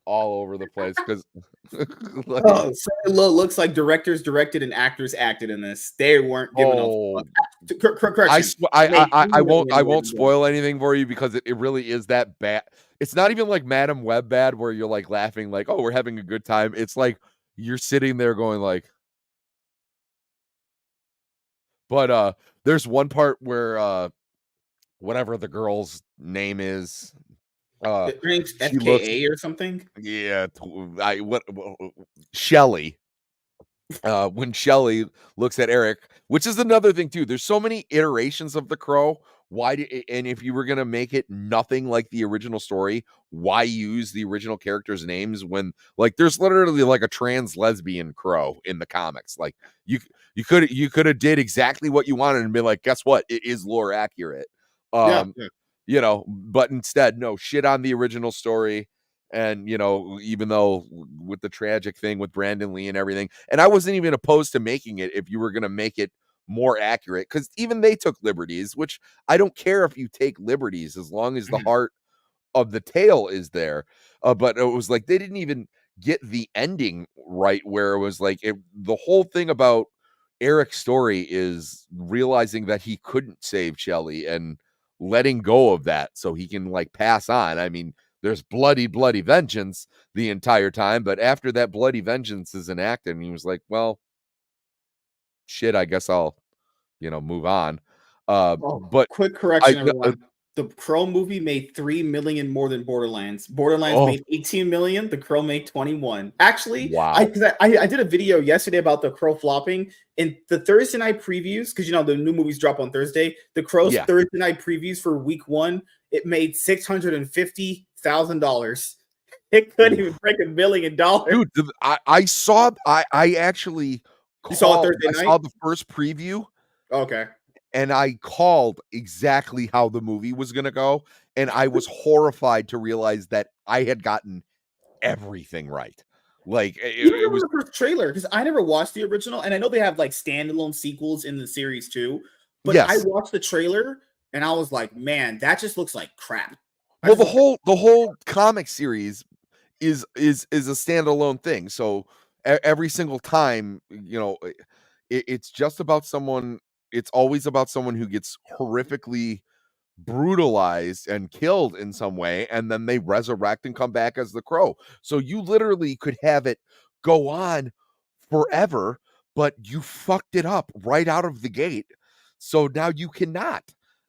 all over the place because like, Oh, so it looks like directors directed and actors acted in this. They weren't giving a fuck. oh, I, Correction. sw- I Made 3 won't million more than spoil anything for you because it really is that bad. It's not even like Madam Web bad where you're like laughing like, oh, we're having a good time. It's like you're sitting there going like, but there's one part where whatever the girl's name is, uh Her name's she looks FKA or something. yeah, I what Shelly. When Shelly looks at Eric, which is another thing too. There's so many iterations of the Crow. And if you were gonna make it nothing like the original story, why use the original characters' names when like there's literally like a trans lesbian Crow in the comics? Like you you could have did exactly what you wanted and been like, guess what? It is lore accurate. Yeah, Um, yeah. but instead, no, shit on the original story. And even though with the tragic thing with Brandon Lee and everything, and I wasn't even opposed to making it if you were going to make it more accurate, because even they took liberties, which I don't care if you take liberties as long as the Mhm. heart of the tale is there. But it was like they didn't even get the ending right, where it was like the whole thing about Eric's story is realizing that he couldn't save Shelley and letting go of that so he can like pass on. I mean, there's bloody, bloody vengeance the entire time, but after that bloody vengeance is enacted, and he was like, well, shit, I guess I'll, move on. Oh, But quick I correction, everyone. The Crow movie made 3 million more than Borderlands. Borderlands oh, made 18 million. The Crow made 21. Actually, I wow. 'cause I did a video yesterday about the Crow flopping in the Thursday night previews because you know the new movies drop on Thursday. The Crow's Yeah. Thursday night previews for week one, it made $650,000. It couldn't even Oof. break $1 million. Dude, I saw I actually You saw it called Thursday I night? saw the first preview, Okay. and I called exactly how the movie was gonna go, and I was horrified to realize that I had gotten everything right. Like, Even it from was the first trailer, because I never watched the original, and I know they have like standalone sequels in the series too. But I yes. watched the trailer and I was like, man, that just looks like crap. I Well, just looked like the whole comic series is a standalone thing, so every single time, it's just about someone it's always about someone who gets horrifically brutalized and killed in some way, and then they resurrect and come back as the Crow. So you literally could have it go on forever, but you fucked it up right out of the gate. So now you cannot.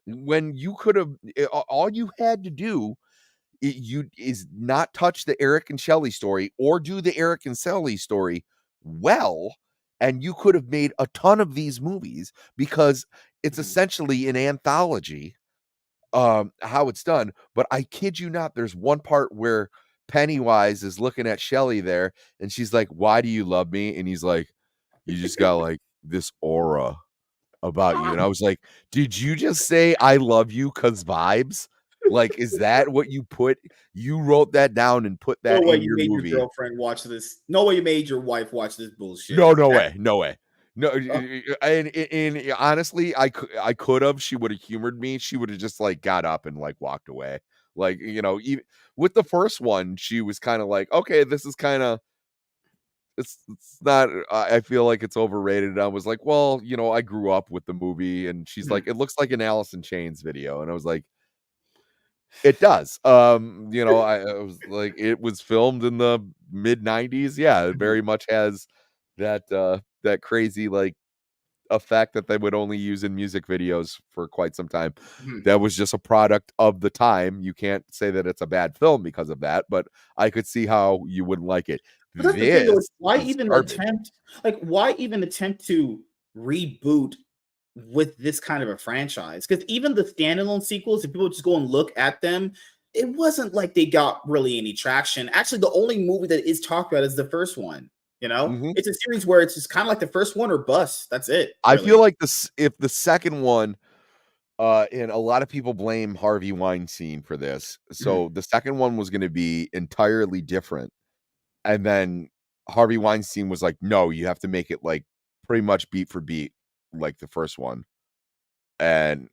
When you could have all you had to do you is not touch the Eric and Shelley story or do the Eric and Shelley story well, and you could have made a ton of these movies because it's Mhm. essentially an anthology, how it's done. But I kid you not, there's one part where Pennywise is looking at Shelley there, and she's like, "Why do you love me?" And he's like, "You just got like this aura about you." And I was like, "Did you just say I love you 'cause vibes? Like, is that what you wrote that down and put No that way in you your made your movie?" girlfriend watch this. No way you made your wife watch this bullshit. No, no That way, no way. No, uh, and honestly, I could have, she would have humored me. She would have just, like, got up and, like, walked away. Like, even with the first one, she was kinda like, "Okay, this is kinda it's not I feel like it's overrated." And I was like, "Well, I grew up with the movie." And she's mhm, like, "It looks like an Alice in Chains video." And I was like, "It does." I was like, "It was filmed in the mid-90s." Yeah, it mhm, very much has that crazy, like, effect that they would only use in music videos for quite some time. mhm. That was just a product of the time. You can't say that it's a bad film because of that, but I could see how you wouldn't like it. But that's the thing though, This is garbage. why even attempt to reboot with this kind of a franchise? Because even the standalone sequels, if people just go and look at them, it wasn't like they got really any traction. Actually, the only movie that is talked about is the first one. You know, Mhm. it's a series where it's just kind of like the first one or bust. That's it, I feel really. like this if the second one, and a lot of people blame Harvey Weinstein for this. Mhm. So the second one was gonna be entirely different, and then Harvey Weinstein was like, "No, you have to make it, like, pretty much beat for beat like the first one." And,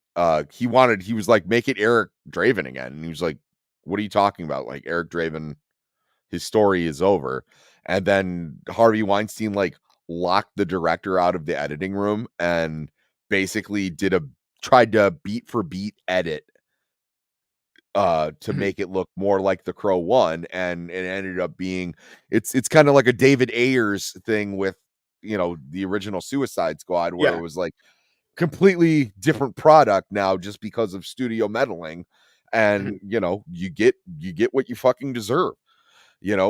he was like, "Make it Eric Draven again." And he was like, "What are you talking about? Like, Eric Draven, his story is over." And then Harvey Weinstein, like, locked the director out of the editing room and basically tried to beat for beat edit, to Mhm. make it look more like The Crow 1, and it ended up being it's kinda like a David Ayers thing with, the original Suicide Squad, where Yeah. it was, like, completely different product now just because of studio meddling, Mhm. and, you get what you fucking deserve.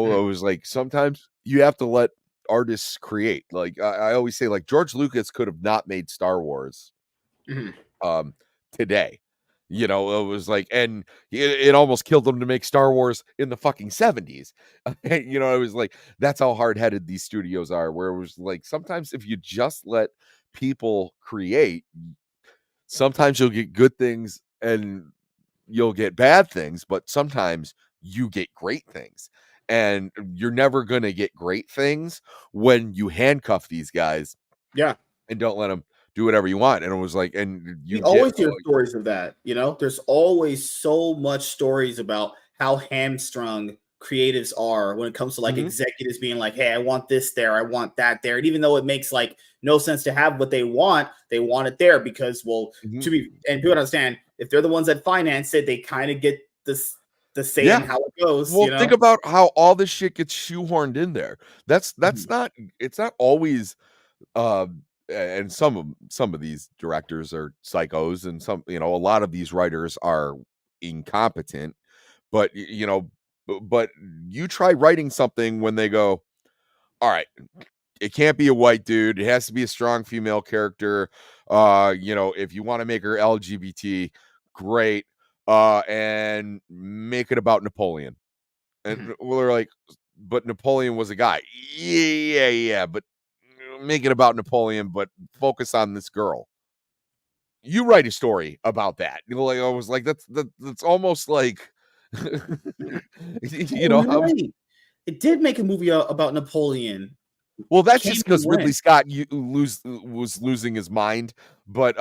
Mhm. It was like, sometimes you have to let artists create. Like, I always say, like, George Lucas could have not made Star Wars, Mhm. um, today. It was like, and it almost killed him to make Star Wars in the fucking 70s. It was like, that's how hard-headed these studios are, where it was like, sometimes if you just let people create, sometimes you'll get good things and you'll get bad things, but sometimes you get great things. And you're never gonna get great things when you handcuff these guys Yeah. and don't let them do whatever you want. And it was like, and We you get always hear stories of that, you know? There's always so much stories about how hamstrung creatives are when it comes to like Mhm, executives being like, "Hey, I want this there, I want that there." And even though it makes like no sense to have what they want it there because well, mhm. to be and people understand if they're the ones that finance it, they kind of get the say in Yeah. how it goes, Well, you think know? about how all this shit gets shoehorned in there. That's Mhm. not it's not always, uh and some of these directors are psychos, and some, a lot of these writers are incompetent. But but you try writing something when they go, all right, it can't be a white dude. It has to be a strong female character. If you want to make her LGBT, great. And make it about Napoleon. And we're like, but Napoleon was a guy. Yeah, but make it about Napoleon, but focus on this girl. You write a story about that. Like I was like, that's almost like, Oh, you're I was. right. It did make a movie about Napoleon. Well, that's Can't just even because Ridley win. Scott was losing his mind, but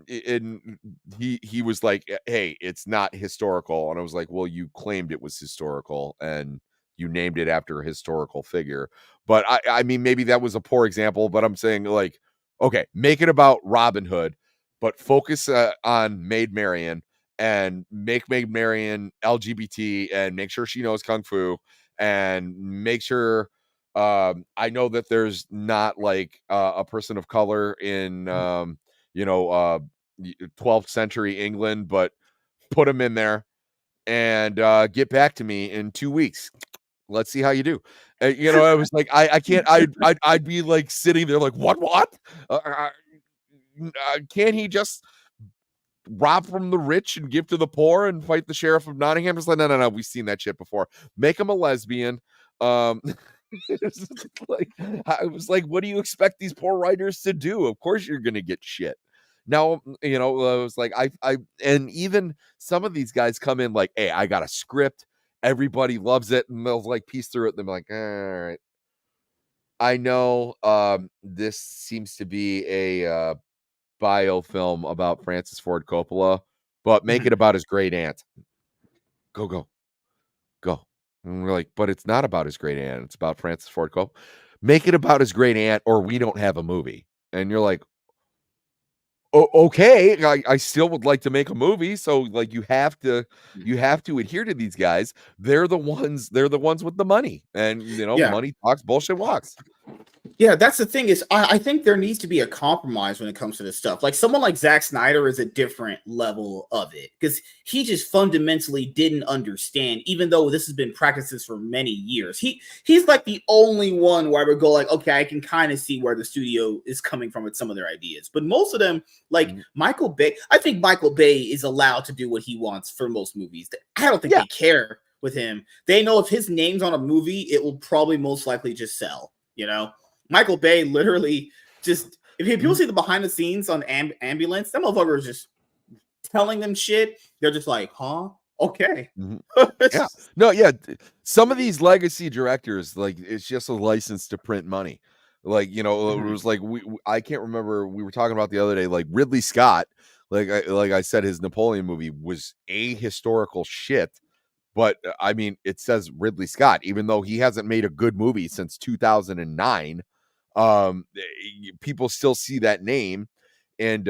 he was like, "Hey, it's not historical," and I was like, "Well, you claimed it was historical, and you named it after a historical figure." But I mean, maybe that was a poor example, but I'm saying like, okay, make it about Robin Hood, but focus on Maid Marian and make Maid Marian LGBT and make sure she knows kung fu and make sure I know that there's not like a person of color in you know, uh 12th century England, but put them in there and get back to me in 2 weeks. Let's see how you do. I was like, I can't. I'd be like sitting there like, what? Can't he just rob from the rich and give to the poor and fight the sheriff of Nottingham? It's like, no. We've seen that shit before. Make him a lesbian. Um, it's like I was like, what do you expect these poor writers to do? Of course you're gonna get shit. Now, I was like, and even some of these guys come in like, hey, I got a script, everybody loves it, and they'll like piece through it, and they're like, all right. I know this seems to be a biofilm about Francis Ford Coppola, but make it about his great aunt. Go. And we're like, but it's not about his great aunt. It's about Francis Ford Coppola. Make it about his great aunt, or we don't have a movie. And you're like, okay, I still would like to make a movie. So like, you have to adhere to these guys. They're the ones with the money, and Yeah. money talks, bullshit walks. Yeah, that's the thing is I think there needs to be a compromise when it comes to this stuff. Like someone like Zack Snyder is a different level of it because he just fundamentally didn't understand, even though this has been practices for many years. He's like the only one where I would go like, okay, I can kind of see where the studio is coming from with some of their ideas. But most of them, like Michael Bay, I think Michael Bay is allowed to do what he wants for most movies. I don't think they care with him. They know if his name's on a movie, it will probably most likely just sell, Michael Bay literally just, if people see the behind the scenes on Ambulance, that motherfucker is just telling them shit. They're just like, huh? Okay. Yeah. No, yeah. Some of these legacy directors, like, it's just a license to print money. Like, it was like I can't remember, we were talking about the other day, like Ridley Scott, like I said, his Napoleon movie was a historical shit. But I mean, it says Ridley Scott, even though he hasn't made a good movie since 2009. People still see that name. And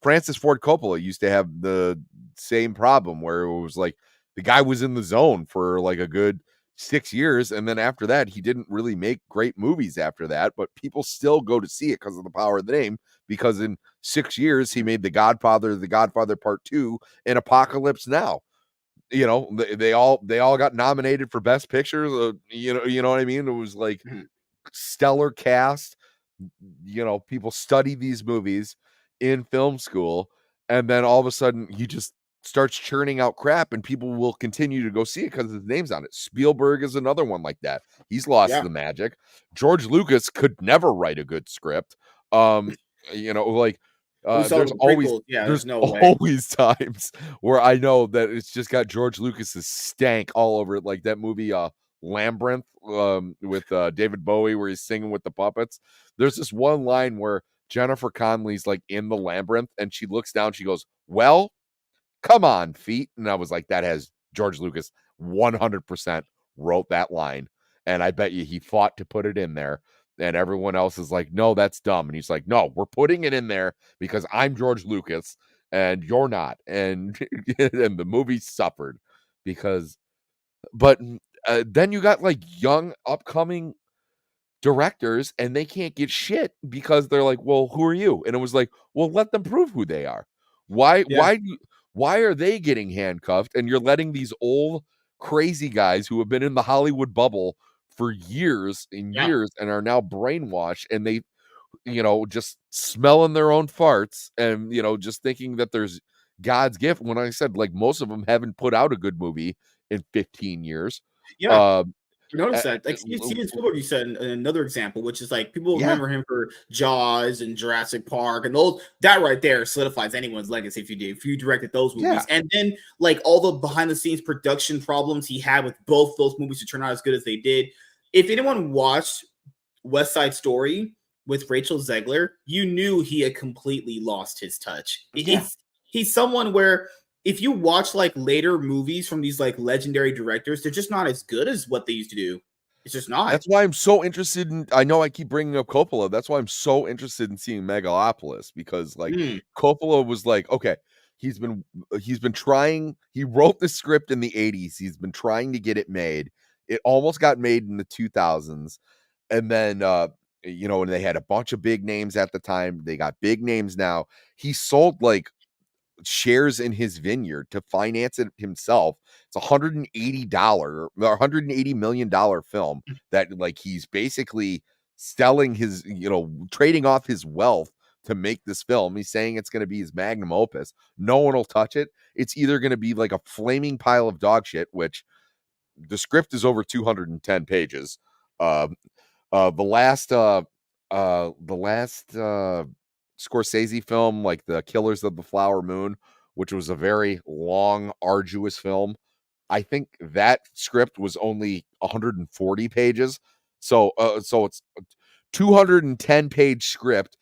Francis Ford Coppola used to have the same problem where it was like the guy was in the zone for like a good 6 years, and then after that he didn't really make great movies after that, but people still go to see it because of the power of the name, because in 6 years he made The Godfather Part 2, and Apocalypse Now. They all got nominated for best pictures. You know what I mean? It was like stellar cast. People study these movies in film school, and then all of a sudden he just starts churning out crap, and people will continue to go see it because his name's on it. Spielberg is another one like that. He's lost the magic. George Lucas could never write a good script. Like there's there's no way. always times where I know that it's just got George Lucas's stank all over it, like that movie Labyrinth with David Bowie, where he's singing with the puppets. There's this one line where Jennifer Connelly's like in the labyrinth, and she looks down, she goes, well, come on, feet. And I was like, that has George Lucas 100% wrote that line, and I bet you he fought to put it in there. And everyone else is like, no, that's dumb. And he's like, no, we're putting it in there because I'm George Lucas and you're not. And and the movie suffered because, but then you got like young upcoming directors and they can't get shit because they're like, well, who are you? And it was like, well, let them prove who they are. Why Yeah. why why are they getting handcuffed and you're letting these old crazy guys who have been in the Hollywood bubble for years and Yeah. years and are now brainwashed and they just smelling their own farts and just thinking that there's God's gift when I said like most of them haven't put out a good movie in 15 years. Yeah. Um Notice uh, that, like Steven Spielberg, you said another example, which is like people yeah, remember him for Jaws and Jurassic Park, and those that right there solidifies anyone's legacy if you directed those yeah. movies, and then like all the behind the scenes production problems he had with both those movies to turn out as good as they did. If anyone watched West Side Story with Rachel Zegler, you knew he had completely lost his touch. Yeah. He's someone where if you watch like later movies from these like legendary directors, they're just not as good as what they used to do. It's just not. That's why I'm so interested in I know I keep bringing up Coppola. That's why I'm so interested in seeing Megalopolis because like Mm, Coppola was like, okay, he's been trying. He wrote the script in the 80s. He's been trying to get it made. It almost got made in the 2000s. And then and they had a bunch of big names at the time. They got big names now. He sold like shares in his vineyard to finance it himself. It's $180 or $180 million film that like he's basically selling his, trading off his wealth to make this film. He's saying it's going to be his magnum opus. No one will touch it. It's either going to be like a flaming pile of dog shit, which the script is over 210 pages. Um, the last Scorsese film, like The Killers of the Flower Moon, which was a very long, arduous film. I think that script was only 140 pages. So it's a 210-page script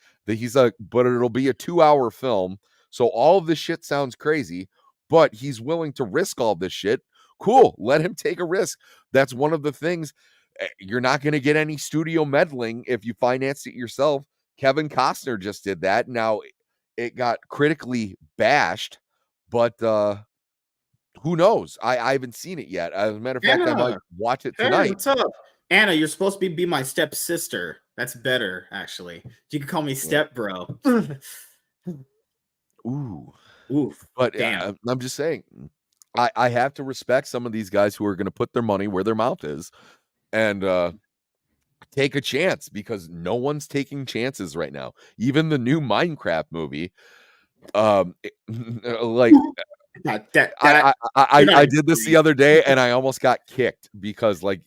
but it'll be a 2-hour film. So all of this shit sounds crazy, but he's willing to risk all this shit. Cool, let him take a risk. That's one of the things. You're not going to get any studio meddling if you finance it yourself. Kevin Costner just did that. Now it got critically bashed, but who knows? I haven't seen it yet. As a matter of fact, I might Anna, watch it hey, tonight. what's up? Anna, you're supposed to be my stepsister. That's better, actually. You can call me Yeah. step bro. Ooh. Oof. But Damn. I'm just saying, I have to respect some of these guys who are going to put their money where their mouth is and take a chance because no one's taking chances right now. Even the new Minecraft movie, like That you're not I even did this the serious. other day and I almost got kicked because like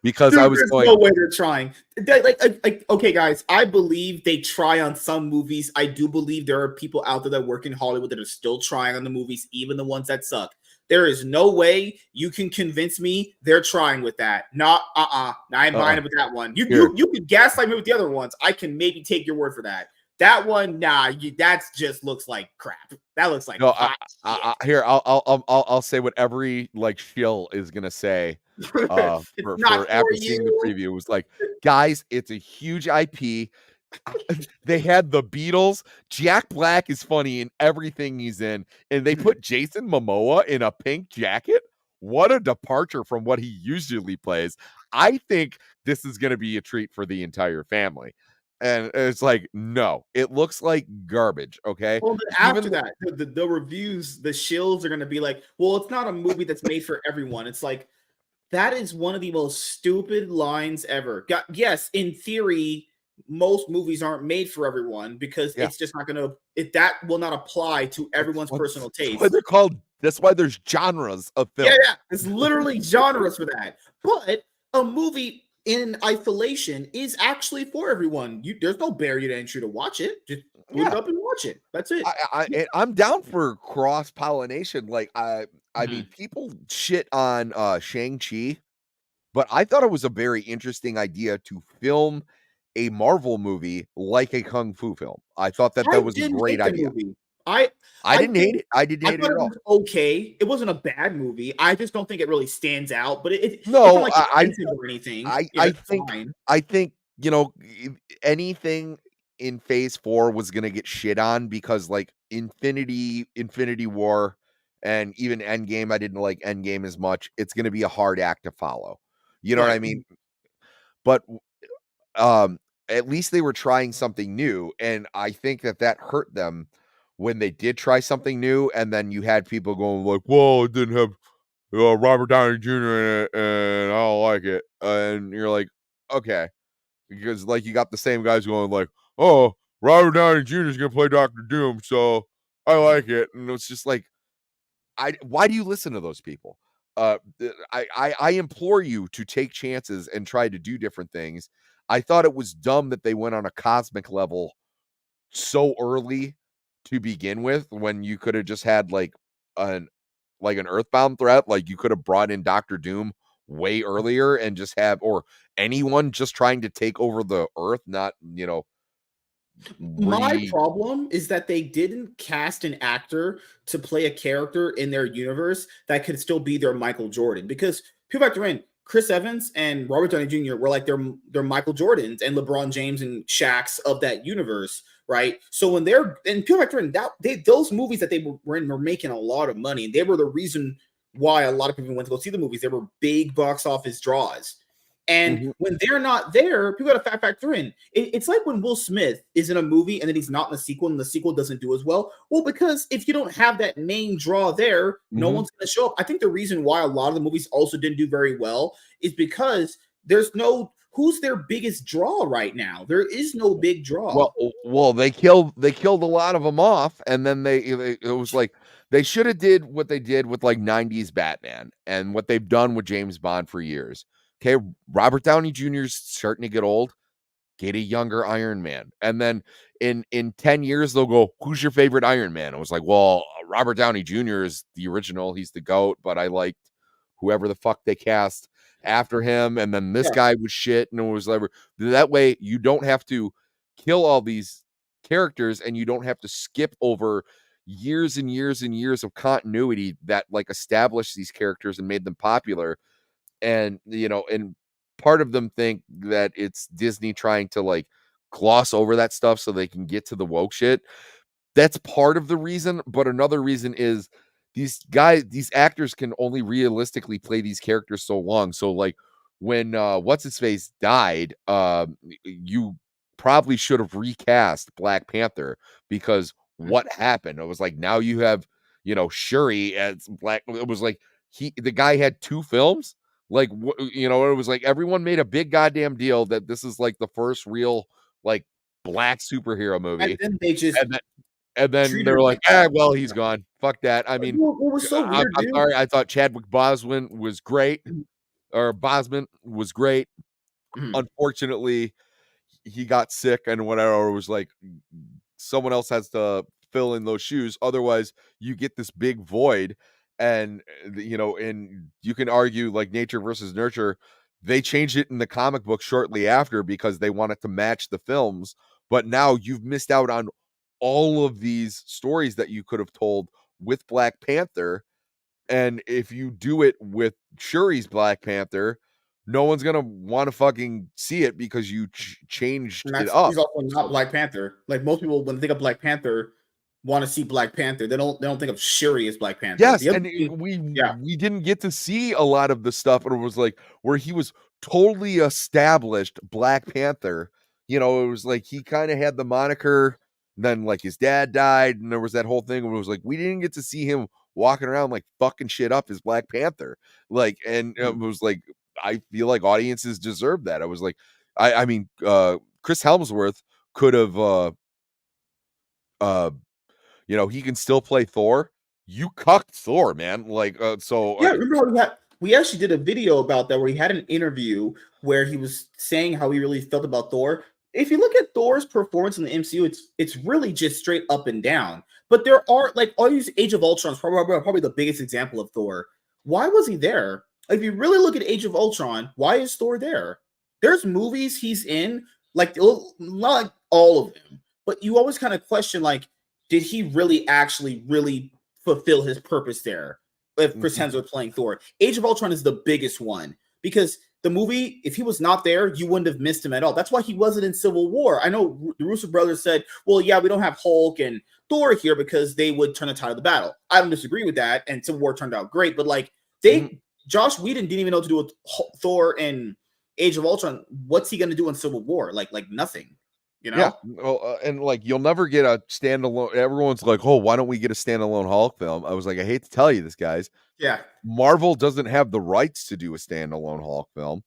because I Dude, was there's going, no way they're trying. Okay, guys, I believe they try on some movies. I do believe there are people out there that work in Hollywood that are still trying on the movies, even the ones that suck. There is no way you can convince me they're trying with that. Not I ain't buying it with that one. You here. you you can gaslight me with the other ones. I can maybe take your word for that. That one, nah, that's just looks like crap. That looks like No, hot shit. here I'll say what every like shill is gonna say It's not for for after seeing the you. preview. It was like, guys, it's a huge IP. They had the Beatles. Jack Black is funny in everything he's in, and they put Jason Momoa in a pink jacket. What a departure from what he usually plays. I think this is going to be a treat for the entire family. And it's like, no, it looks like garbage. Okay. Well, then Even after that, the reviews, the shills are going to be like, well, it's not a movie that's made for everyone. It's like, that is one of the most stupid lines ever. Yes, in theory, most movies aren't made for everyone because yeah, it's just not going to, that will not apply to everyone's personal that's why taste. they're called, that's why there's genres of Yeah, films. yeah. It's literally genres for that. But a movie in isolation is actually for everyone. There's no barrier to entry to watch it. Just boot it Yeah. up and watch it. That's it. I'm down for cross pollination. Like I mean, Mhm. people shit on Shang-Chi, but I thought it was a very interesting idea to film a Marvel movie like a kung fu film. I thought that I that was a didn't great hate the idea. movie. I I I didn't hate think it. I didn't I hate it thought at it all. was okay. It wasn't a bad movie. I just don't think it really stands out. But it's not No, like offensive or anything. Yeah, I it's think fine. anything in Phase 4 was gonna get shit on because like Infinity War and even Endgame, I didn't like Endgame as much. It's gonna be a hard act to follow. You know what Right. I mean? but um, at least they were trying something new, and I think that hurt them when they did try something new, and then you had people going like, "Well, it didn't have Robert Downey Jr. in it, and I don't like it," and you're like, "Okay," because like you got the same guys going like, "Oh, Robert Downey Jr. is gonna play Doctor Doom, so I like it," and it's just like, why do you listen to those people? I implore you to take chances and try to do different things. I thought it was dumb that they went on a cosmic level so early to begin with when you could have just had an an earthbound threat. Like you could have brought in Doctor Doom way earlier and just have or anyone just trying to take over the earth, not, My re problem is that they didn't cast an actor to play a character in their universe that could still be their Michael Jordan. Because people factor in Chris Evans and Robert Downey Jr. were like their Michael Jordans and LeBron James and Shaqs of that universe, right? So when they're and people factor in that those movies that they were in were making a lot of money, and they were the reason why a lot of people went to go see the movies. They were big box office draws. And Mhm. when they're not there, people got to factor in. It's like when Will Smith is in a movie and then he's not in the sequel and the sequel doesn't do as well. Well, because if you don't have that main draw there, no Mhm. one's going to show up. I think the reason why a lot of the movies also didn't do very well is because there's no who's their biggest draw right now. There is no big draw. Well, they killed a lot of them off, and then it was like they should have did what they did with like 90s Batman and what they've done with James Bond for years. Okay, Robert Downey Jr. is starting to get old. Get a younger Iron Man, and then in 10 years they'll go, "Who's your favorite Iron Man?" I was like, "Well, Robert Downey Jr. is the original. He's the GOAT, but I liked whoever the fuck they cast after him, and then this Yeah. guy was shit, and it was like that way you don't have to kill all these characters, and you don't have to skip over years and years and years of continuity that like established these characters and made them popular." And and part of them think that it's Disney trying to like gloss over that stuff so they can get to the woke shit. That's part of the reason, but another reason is these actors can only realistically play these characters so long. So like when what's his face died, you probably should have recast Black Panther because what happened? It was like now you have, Shuri as Black. It was like the guy had two films. Like it was like everyone made a big goddamn deal that this is like the first real like black superhero And movie. then they just And then treated they're it like, like that. well, he's gone. Fuck that." I mean, What was so weird, I'm dude? sorry. I thought Chadwick Boseman was great, or Bosman was great. Mhm. Unfortunately, he got sick and whatever. Or was like someone else has to fill in those shoes. Otherwise, you get this big void, and and you can argue like nature versus nurture. They changed it in the comic book shortly after because they wanted to match the films. But now you've missed out on all of these stories that you could have told with Black Panther. And if you do it with Shuri's Black Panther, no one's gonna want to fucking see it because you changed And it that's up. she's also not So Black Panther. Like most people, when they think of Black Panther, want to see Black Panther. They don't think of Shuri as Black Panther. yes, The other and thing, yeah, we didn't get to see a lot of the stuff, and it was like where he was totally established Black Panther. It was like he kind of had the moniker, then like his dad died, and there was that whole thing where it was like we didn't get to see him walking around like fucking shit up as Black Panther. Like, and it Mhm. was like I feel like audiences deserve that. I was like, I mean, Chris Helmsworth could have uh he can still play Thor. You cucked Thor, man. Like, Yeah. Remember how we actually did a video about that where he had an interview where he was saying how he really felt about Thor. If you look at Thor's performance in the MCU, it's really just straight up and down. But there are like all these Age of Ultron is probably the biggest example of Thor. Why was he there? Like, if you really look at Age of Ultron, why is Thor there? There's movies he's in, like not like all of them, but you always kind of question like, did he really actually really fulfill his purpose there? If Chris Mhm, Hemsworth playing Thor, Age of Ultron is the biggest one because the movie, if he was not there, you wouldn't have missed him at all. That's why he wasn't in Civil War. I know the Russo brothers said, well, yeah, we don't have Hulk and Thor here because they would turn the tide of the battle. I don't disagree with that, and Civil War turned out great, but like mhm, Josh Whedon didn't even know what to do with Thor and Age of Ultron, what's he gonna do in Civil War? Like nothing, you Yeah, know? well, and like you'll never get a standalone. Everyone's like, "Oh, why don't we get a standalone Hulk film?" I was like, I hate to tell you this, guys. Yeah, Marvel doesn't have the rights to do a standalone Hulk film.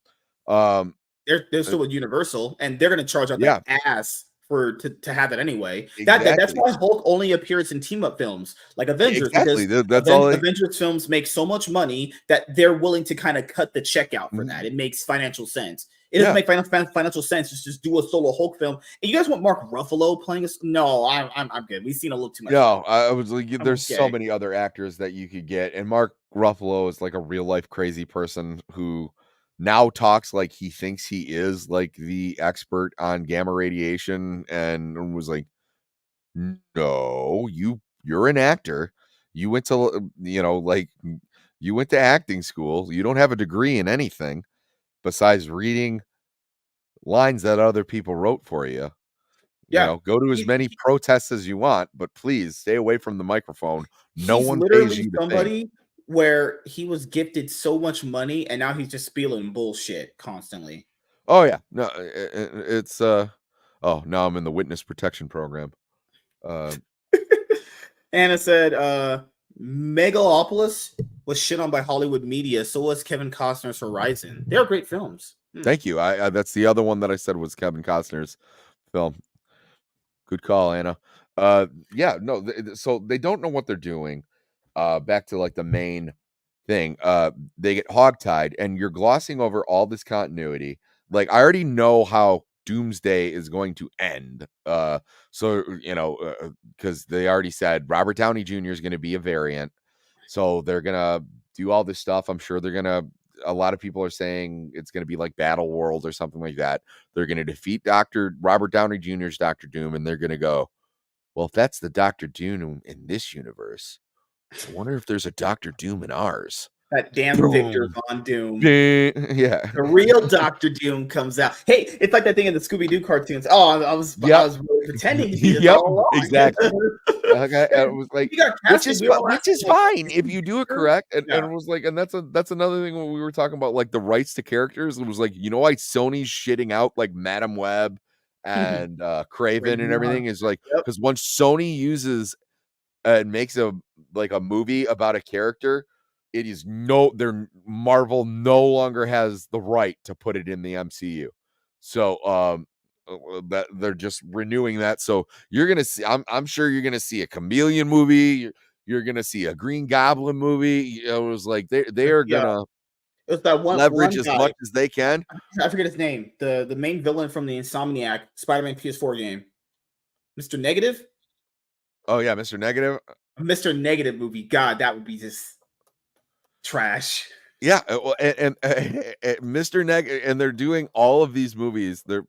Um, they're uh, still with Universal, and they're gonna charge out the yeah, ass for to have it anyway. That's exactly, why Hulk only appears in team up films like Avengers, exactly. because That's all. Avengers films make so much money that they're willing to kind of cut the check out for that. Mhm. It makes financial sense. It doesn't Yeah, make financial sense to just do a solo Hulk film. And you guys want Mark Ruffalo playing us? No, I'm good. We've seen a little too much of him. no, I was like, I'm there's so okay. many other actors that you could get, and Mark Ruffalo is like a real life crazy person who now talks like he thinks he is like the expert on gamma radiation, and was like, no, you're an actor. You went to, like, you went to acting school. You don't have a degree in anything besides reading lines that other people wrote for you. Yeah, Go to as he, many protests as you want, but please stay away from the microphone. No he's one pays literally you to think. somebody where he was gifted so much money and now he's just spieling bullshit constantly. Oh yeah. No, it's oh, now I'm in the witness protection program. Uh Anna said, Megalopolis was shit on by Hollywood media. So was Kevin Costner's Horizon. They're great films. Thank you. I that's the other one that I said was Kevin Costner's film. Good call, Anna. Yeah, no, so they don't know what they're doing. Back to like the main thing. They get hogtied, and you're glossing over all this continuity. Like, I already know how Doomsday is going to end. So because they already said Robert Downey Jr. is going to be a variant, so they're gonna do all this stuff. I'm sure they're gonna. A lot of people are saying it's going to be like Battle World or something like that. They're going to defeat Dr. Robert Downey Jr.'s Doctor Doom, and they're going to go, well, if that's the Doctor Doom in this universe, I wonder if there's a Doctor Doom in ours. That damn Victor Boom. Von Doom. Yeah. The real Doctor Doom comes out. Hey, it's like that thing in the Scooby Doo cartoons. Oh, I Yep. was really pretending to be this Yep. all along. Exactly. Okay. And it was like, We got casted. We were all which is asking, like, fine is if he you do it sure? correct. And Yeah. it was like, and that's another thing when we were talking about like the rights to characters. It was like, why Sony's shitting out like Madam Web and Craven and Raven, everything is like, yep. because once Sony uses and makes a movie about a character, it is Marvel no longer has the right to put it in the MCU. So that they're just renewing that. So you're gonna see, I'm sure you're gonna see a Chameleon movie. You're gonna see a Green Goblin movie. It was like they are Yeah. gonna It was that one leverage as guy. much as they can. I forget his name. The main villain from the Insomniac Spider-Man PS4 game. Mr. Negative? Oh yeah, Mr. Negative. Mr. Negative movie. God, that would be just trash. Yeah, well, and Mr. Neg, and they're doing all of these movies. They're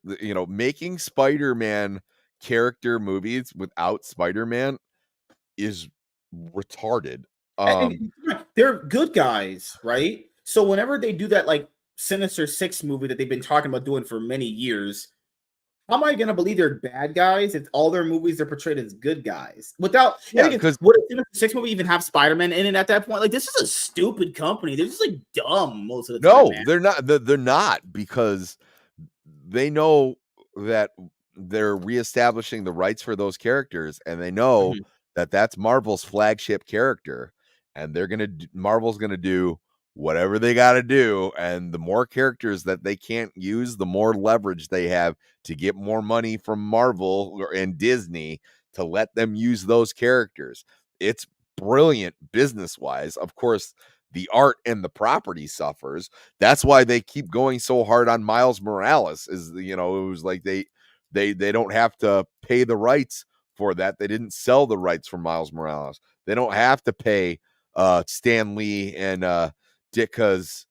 making Spider-Man character movies without Spider-Man is retarded. Um, And they're good guys, right? So whenever they do that, like Sinister Six movie that they've been talking about doing for many years, how am I going to believe they're bad guys if all their movies are portrayed as good guys? Without, and yeah, again, because would a Sinister Six movie even have Spider Man in it at that point? Like, this is a stupid company. They're just like dumb most of the time, no, man. they're not. They're not, because they know that they're reestablishing the rights for those characters, and they know Mhm. that that's Marvel's flagship character, and Marvel's gonna do whatever they got to do, and the more characters that they can't use, the more leverage they have to get more money from Marvel and Disney to let them use those characters. It's brilliant business wise. Of course, the art and the property suffers. That's why they keep going so hard on Miles Morales. Is it was like they don't have to pay the rights for that. They didn't sell the rights for Miles Morales. They don't have to pay Stan Lee and Ditka's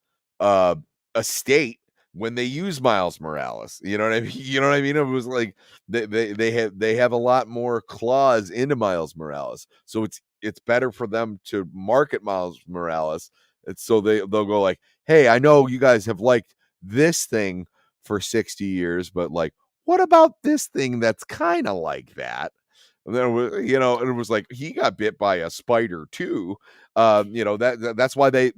estate when they use Miles Morales. You know what I mean? You know what I mean? It was like they have a lot more claws into Miles Morales. So it's better for them to market Miles Morales. It's so they'll go like, hey, I know you guys have liked this thing for 60 years, but like, what about this thing that's kind of like that? And then and it was like he got bit by a spider too. That's why they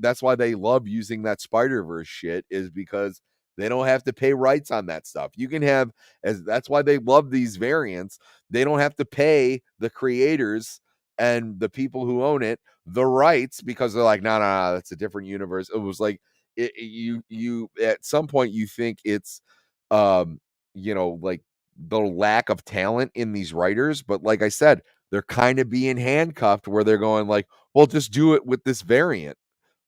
love using that Spider-Verse shit, is because They don't have to pay rights on that stuff. You can have, as that's why they love these variants. They don't have to pay the creators and the people who own it the rights because they're like, no, no, no, that's a different universe. It was like you at some point you think it's like the lack of talent in these writers, but like I said, they're kind of being handcuffed where they're going like, well, just do it with this variant.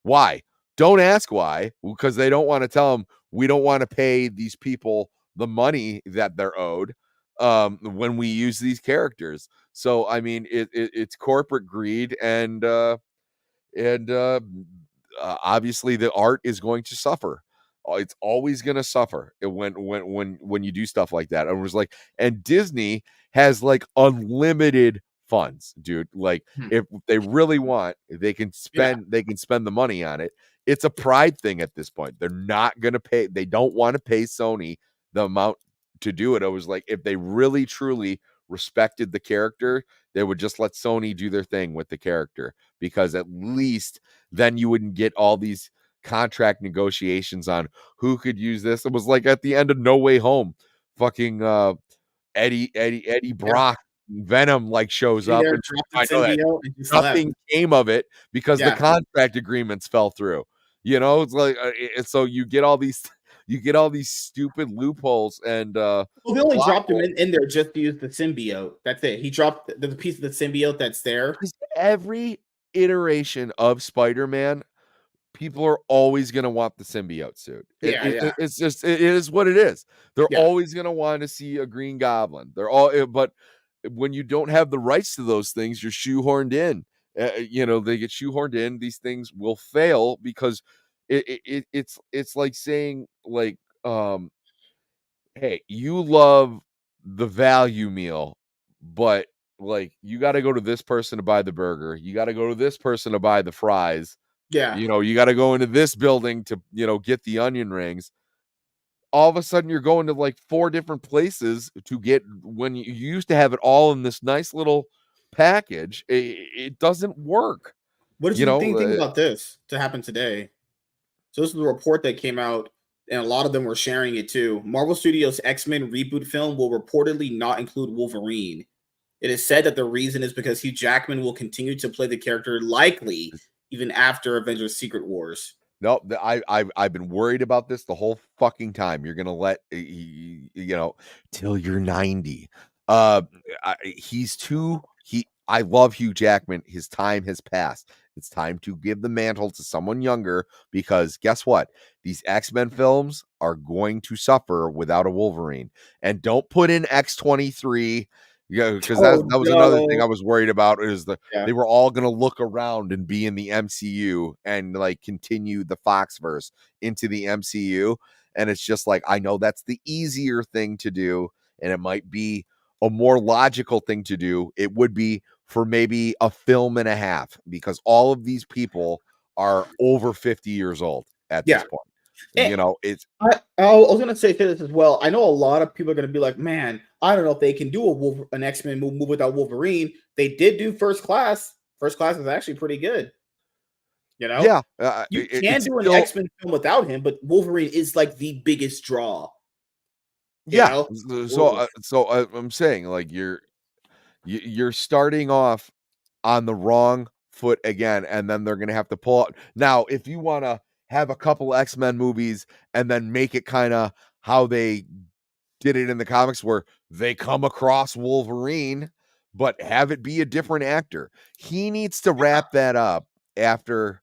Why? Don't ask why, because they don't want to tell them we don't want to pay these people the money that they're owed when we use these characters. So I mean, it's corporate greed, and obviously the art is going to suffer. It's always going to suffer when you do stuff like that. It was like, and Disney has like unlimited funds, dude. Like if they really want, they can spend the money on it. It's a pride thing at this point. They're not going to pay. They don't want to pay Sony the amount to do it. I was like, if they really truly respected the character, they would just let Sony do their thing with the character, because at least then you wouldn't get all these contract negotiations on who could use this. It was like at the end of No Way Home, fucking Eddie Brock, Venom like shows up, and I know that nothing came of it because the contract agreements fell through. It's like so you get all these stupid loopholes, and well, they only dropped him in there just to use the symbiote. That's it. He dropped the piece of the symbiote that's there. Every iteration of Spider-Man, people are always going to want the symbiote suit. It's just, it is what it is. They're always going to want to see a Green Goblin. But when you don't have the rights to those things, you're shoehorned in. They get shoehorned in. These things will fail because it's like saying like, hey, you love the value meal, but like you got to go to this person to buy the burger. You got to go to this person to buy the fries. Yeah. You got to go into this building to, get the onion rings. All of a sudden you're going to like 4 different places to get, when you used to have it all in this nice little package. It doesn't work. What did you think about this to happen today? So this is a report that came out, and a lot of them were sharing it too. Marvel Studios' X-Men reboot film will reportedly not include Wolverine. It is said that the reason is because Hugh Jackman will continue to play the character, likely even after Avengers: Secret Wars. No, I've been worried about this the whole fucking time. You're gonna let till you're 90. I love Hugh Jackman. His time has passed. It's time to give the mantle to someone younger, because guess what? These X-Men films are going to suffer without a Wolverine. And don't put in X-23. Yeah, because that was another thing I was worried about, is they were all going to look around and be in the MCU and like continue the Foxverse into the MCU. And it's just like, I know that's the easier thing to do, and it might be a more logical thing to do. It would be for maybe a film and a half, because all of these people are over 50 years old at this point. I was going to say this as well. I know a lot of people are going to be like, man, I don't know if they can do an X-Men move without Wolverine. They did do First Class. First Class is actually pretty good. You can do an X-Men film without him, but Wolverine is like the biggest draw. So I'm saying, like, you're starting off on the wrong foot again, and then they're going to have to pull out. Now, if you want to have a couple X-Men movies and then make it kind of how they did it in the comics, where they come across Wolverine, but have it be a different actor. He needs to wrap that up after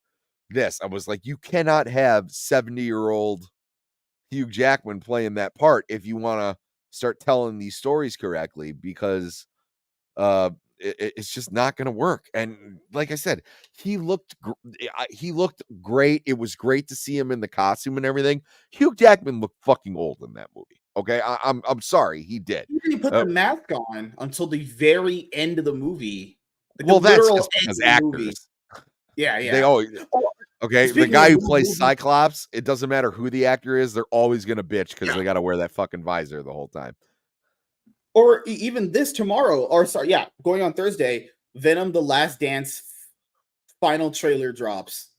this. I was like, you cannot have 70-year-old Hugh Jackman playing that part if you want to start telling these stories correctly, because it's just not going to work. And like I said, he looked great. It was great to see him in the costume and everything. Hugh Jackman looked fucking old in that movie. Okay, I'm sorry, he did. He didn't put the mask on until the very end of the movie. Like, well, that's just because actors. Yeah. They always. Okay, the guy who plays Cyclops, it doesn't matter who the actor is, they're always going to bitch because they got to wear that fucking visor the whole time. Or even this tomorrow, going on Thursday, Venom: The Last Dance final trailer drops.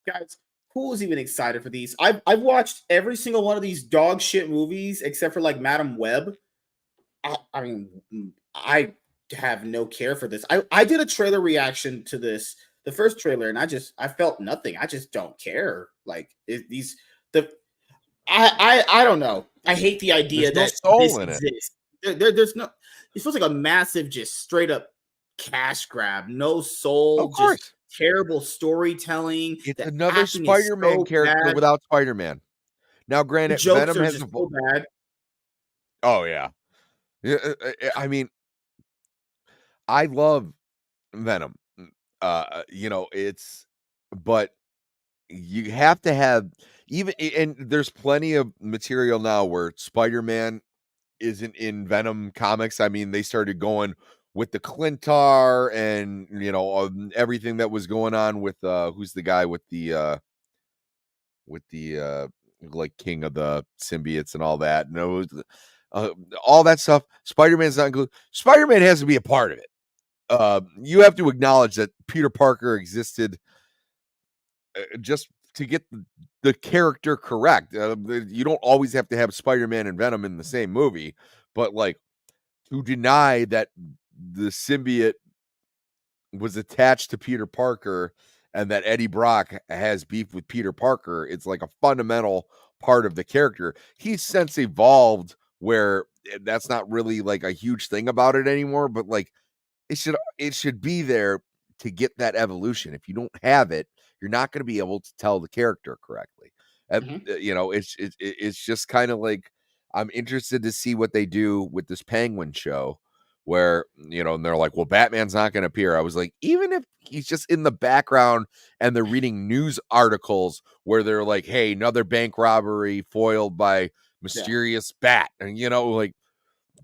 Guys, who was even excited for these? I've watched every single one of these dog shit movies except for like Madam Web. I mean, I have no care for this. I did a trailer reaction to this, the first trailer, and I felt nothing. I just don't care. Like these the I don't know. I hate the idea There's no that this soul in it. exists. There's no. It feels like a massive, just straight up cash grab. No soul, Of just course. terrible storytelling. It's The another acting is Spider-Man so character bad. without Spider-Man. Now, The granted, jokes Venom are has just a so bad. oh, yeah. Yeah, I mean, I love Venom. It's but you have to have and there's plenty of material now where Spider-Man isn't in Venom comics. I mean, they started going with the Clintar and everything that was going on with who's the guy with the like king of the symbiotes and all that. And it was, all that stuff. Spider-Man's not included. Spider-Man has to be a part of it. You have to acknowledge that Peter Parker existed just to get the character correct. You don't always have to have Spider-Man and Venom in the same movie, but like to deny that the symbiote was attached to Peter Parker and that Eddie Brock has beef with Peter Parker, it's like a fundamental part of the character. He's since evolved where that's not really like a huge thing about it anymore, but like it should be there to get that evolution. If you don't have it, you're not going to be able to tell the character correctly. Mhm. It's just kind of like I'm interested to see what they do with this Penguin show where and they're like, well, Batman's not going to appear. I was like, even if he's just in the background and they're reading news articles where they're like, hey, another bank robbery foiled by Yeah. mysterious bat, and like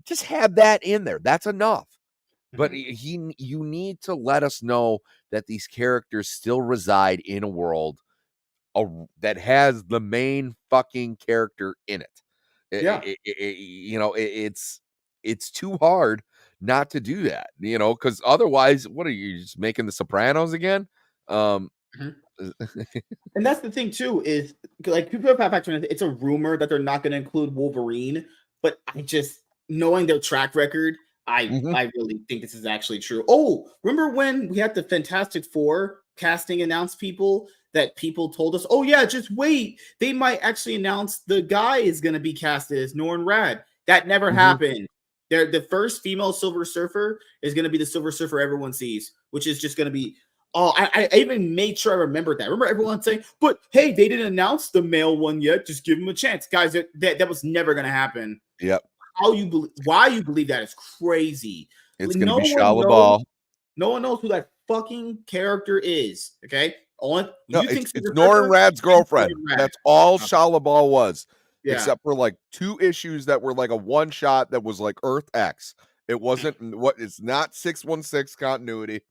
just have that in there. That's enough. But Mhm. you need to let us know that these characters still reside in a world that has the main fucking character in it. Yeah. It's too hard not to do that, because otherwise, what are you just making the Sopranos again? Um, Mhm. And that's the thing too is like people have factored in. It's a rumor that they're not going to include Wolverine, but I just knowing their track record, mhm. I really think this is actually true. Oh, remember when we had the Fantastic Four casting announce people that people told us, oh yeah, just wait, they might actually announce the guy is going to be casted as Norrin Rad. That never Mhm. happened. The first female Silver Surfer is going to be the Silver Surfer everyone sees, which is just going to be. Oh, I even made sure I remembered that. Remember everyone saying, but hey, they didn't announce the male one yet. Just give him a chance. Guys, that was never going to happen. Yep, Why you believe that is crazy. it's gonna No be one Shia knows. LaBeouf. No one knows who that fucking character is. Okay. On No, you think it's Silver Norrin Surfer Rad's and girlfriend. Norrin Rad. That's all Okay. Shia LaBeouf was, Yeah. except for like 2 issues that were like a one shot that was like Earth X. It wasn't it's not 616 continuity.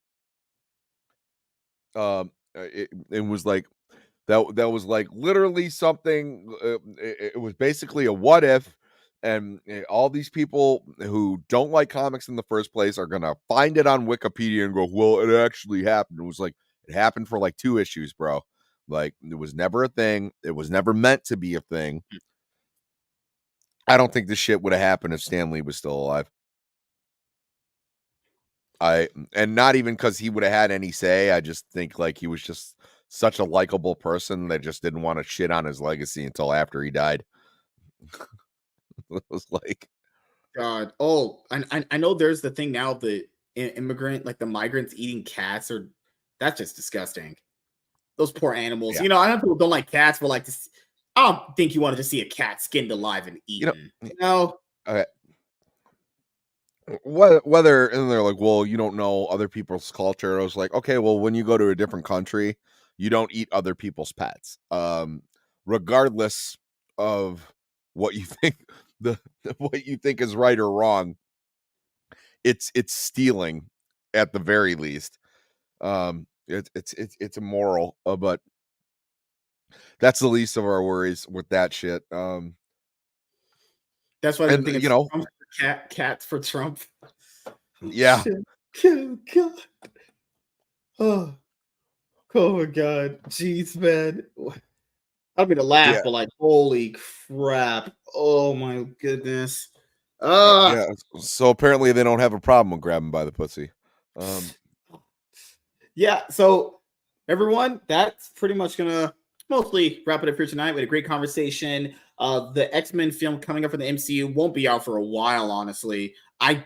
It was like that was like literally something. It was basically a what if, and all these people who don't like comics in the first place are gonna find it on Wikipedia and go, "Well, it actually happened." It was like it happened for like 2 issues, bro. Like it was never a thing. It was never meant to be a thing. I don't think this shit would have happened if Stan Lee was still alive. And not even because he would have had any say. I just think like he was just such a likable person that just didn't want to shit on his legacy until after he died. It was like, God. Oh, I know there's the thing now, the immigrant, like the migrants eating cats, or that's just disgusting. Those poor animals. yeah, I know people don't like cats, but like this, I don't think you wanted to see a cat skinned alive and you know, eaten. No. okay. Whether and they're like, well, you don't know other people's culture. I was like, okay, well, when you go to a different country, you don't eat other people's pets. Regardless of what you think the what you think is right or wrong, it's stealing at the very least. It's immoral, but that's the least of our worries with that shit. That's why I've been And thinking Trump for cats for Trump. Oh, yeah, shit. Oh, God. Oh, oh my God. Jeez, man. I don't mean to laugh, Yeah. but like, holy crap! Oh my goodness! Yeah. So apparently they don't have a problem with grabbing by the pussy. Um, Yeah, so everyone, that's pretty much gonna mostly wrap it up here tonight. We had a great conversation. The X-Men film coming up from the MCU won't be out for a while, honestly. I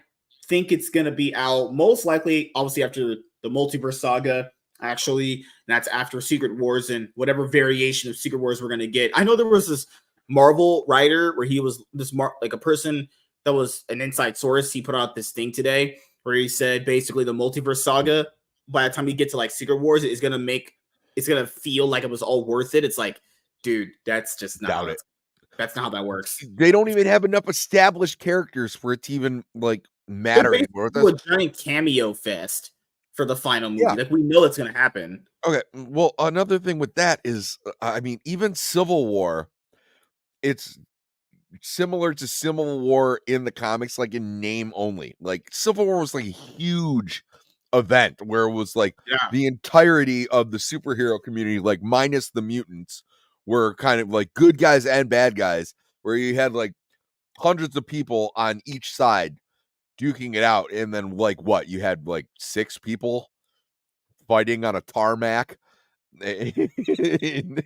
think it's gonna be out most likely, obviously, after the multiverse saga. Actually, that's after Secret Wars and whatever variation of Secret Wars we're gonna get. I know there was this Marvel writer where he was like a person that was an inside source. He put out this thing today where he said basically the multiverse saga by the time you get to like Secret Wars, it's gonna feel like it was all worth it. It's like, dude, that's just not how doubt it. that's not how that works. They don't even have enough established characters for it to even like They're matter basically anymore. do a giant cameo fest for the final movie. Yeah. Like we know that's gonna happen. Okay. Well, another thing with that is, I mean, even Civil War, it's similar to Civil War in the comics, like in name only. Like Civil War was like a huge event where it was like Yeah. the entirety of the superhero community, like minus the mutants, were kind of like good guys and bad guys, where you had like hundreds of people on each side duking it out. And then like what? You had like 6 people fighting on a tarmac in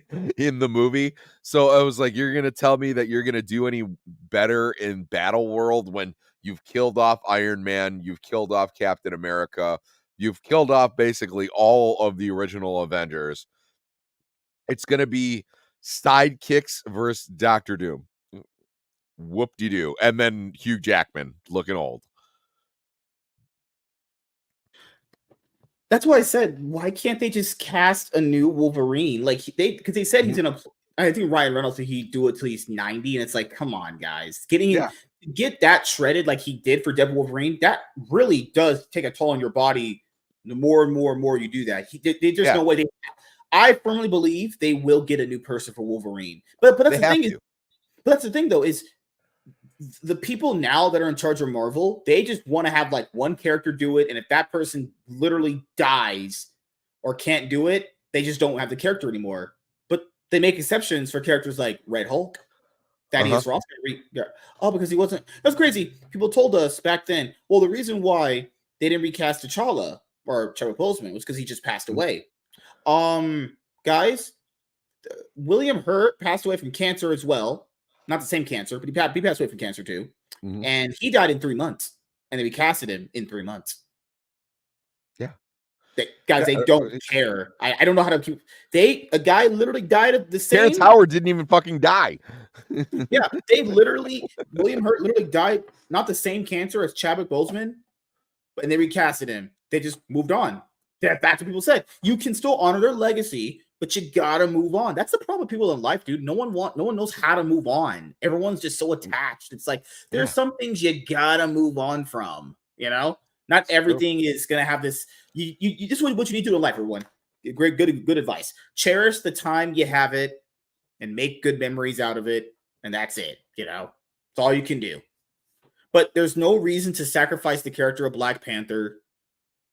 the movie. So I was like, you're gonna tell me that you're gonna do any better in Battle World when you've killed off Iron Man, you've killed off Captain America, you've killed off basically all of the original Avengers. It's gonna be sidekicks versus Doctor Doom. Whoop-de-doo. And then Hugh Jackman looking old. That's why I said, why can't they just cast a new Wolverine? Like because they said he's gonna. I think Ryan Reynolds said he'd do it till he's 90, and it's like, come on, guys, getting him Yeah. get that shredded like he did for Deadpool Wolverine. That really does take a toll on your body. The more and more and more you do that, there's no way they. I firmly believe they will get a new person for Wolverine, but that's They the have thing is, to. but that's the thing though is the people now that are in charge of Marvel, they just want to have like one character do it, and if that person literally dies or can't do it, they just don't have the character anymore. But they make exceptions for characters like Red Hulk, Thaddeus Ross. Oh, because he wasn't. That's crazy. People told us back then. Well, the reason why they didn't recast T'Challa or Chadwick Boseman was because he just passed away. Guys, William Hurt passed away from cancer as well. Not the same cancer, but he passed away from cancer too. And he died in 3 months. And then we casted him in 3 months. Yeah. They don't care. I don't know how to keep. A guy literally died of the same. Terrence Howard didn't even fucking die. Yeah, William Hurt literally died, not the same cancer as Chadwick Boseman, and they recasted him. They just moved on. That's what people said. You can still honor their legacy, but you gotta move on. That's the problem with people in life, dude. No one knows how to move on. Everyone's just so attached. It's like there's some things you gotta move on from. You know, not everything is gonna have this. You just what you need to do in life, everyone. Good advice. Cherish the time you have it, and make good memories out of it, and that's it. You know, it's all you can do. But there's no reason to sacrifice the character of Black Panther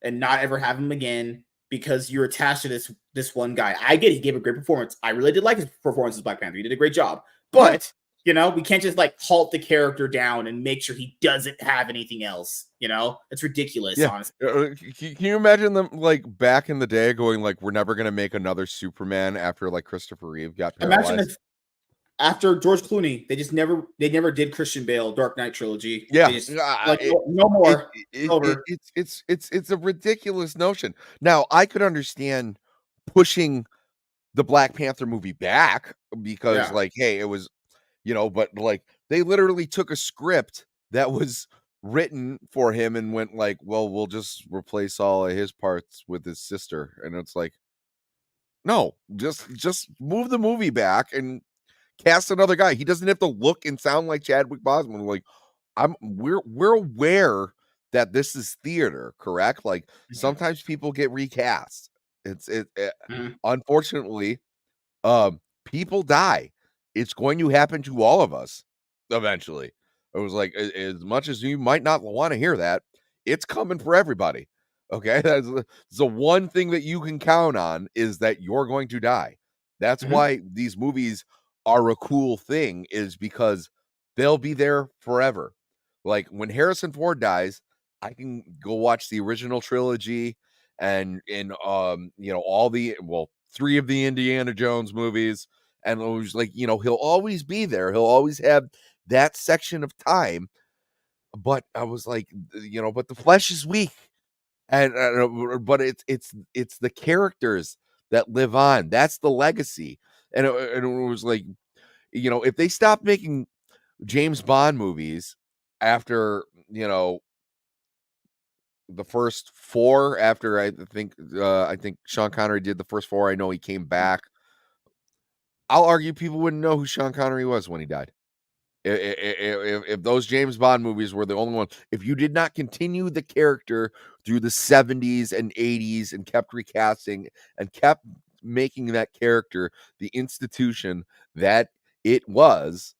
and not ever have him again because you're attached to this one guy. I get it. He gave a great performance. I really did like his performance as Black Panther. He did a great job. But, you know, we can't just like halt the character down and make sure he doesn't have anything else. You know, it's ridiculous, honestly. Can you imagine them like back in the day going like, we're never going to make another Superman after like Christopher Reeve got paralyzed? Imagine if after George Clooney, they never did Christian Bale Dark Knight trilogy. Yeah, no more. It's a ridiculous notion. Now I could understand pushing the Black Panther movie back because like, hey, it was, you know, but like they literally took a script that was written for him and went like, well, we'll just replace all of his parts with his sister, and it's like, no, just move the movie back and cast another guy. He doesn't have to look and sound like Chadwick Boseman. Like, we're aware that this is theater, correct? Like sometimes people get recast. Unfortunately, people die. It's going to happen to all of us eventually. It was like, as much as you might not want to hear that, it's coming for everybody. Okay, that's the one thing that you can count on is that you're going to die. That's why these movies are a cool thing, is because they'll be there forever. Like when Harrison Ford dies, I can go watch the original trilogy and all the 3 of the Indiana Jones movies, and it was like, he'll always be there. He'll always have that section of time. But I was like, but the flesh is weak, and but it's the characters that live on. That's the legacy, and it was like, if they stopped making James Bond movies after the first 4, after I think Sean Connery did the first 4. I know he came back. I'll argue people wouldn't know who Sean Connery was when he died. If those James Bond movies were the only one, if you did not continue the character through the 70s and 80s and kept recasting and kept making that character the institution that it was,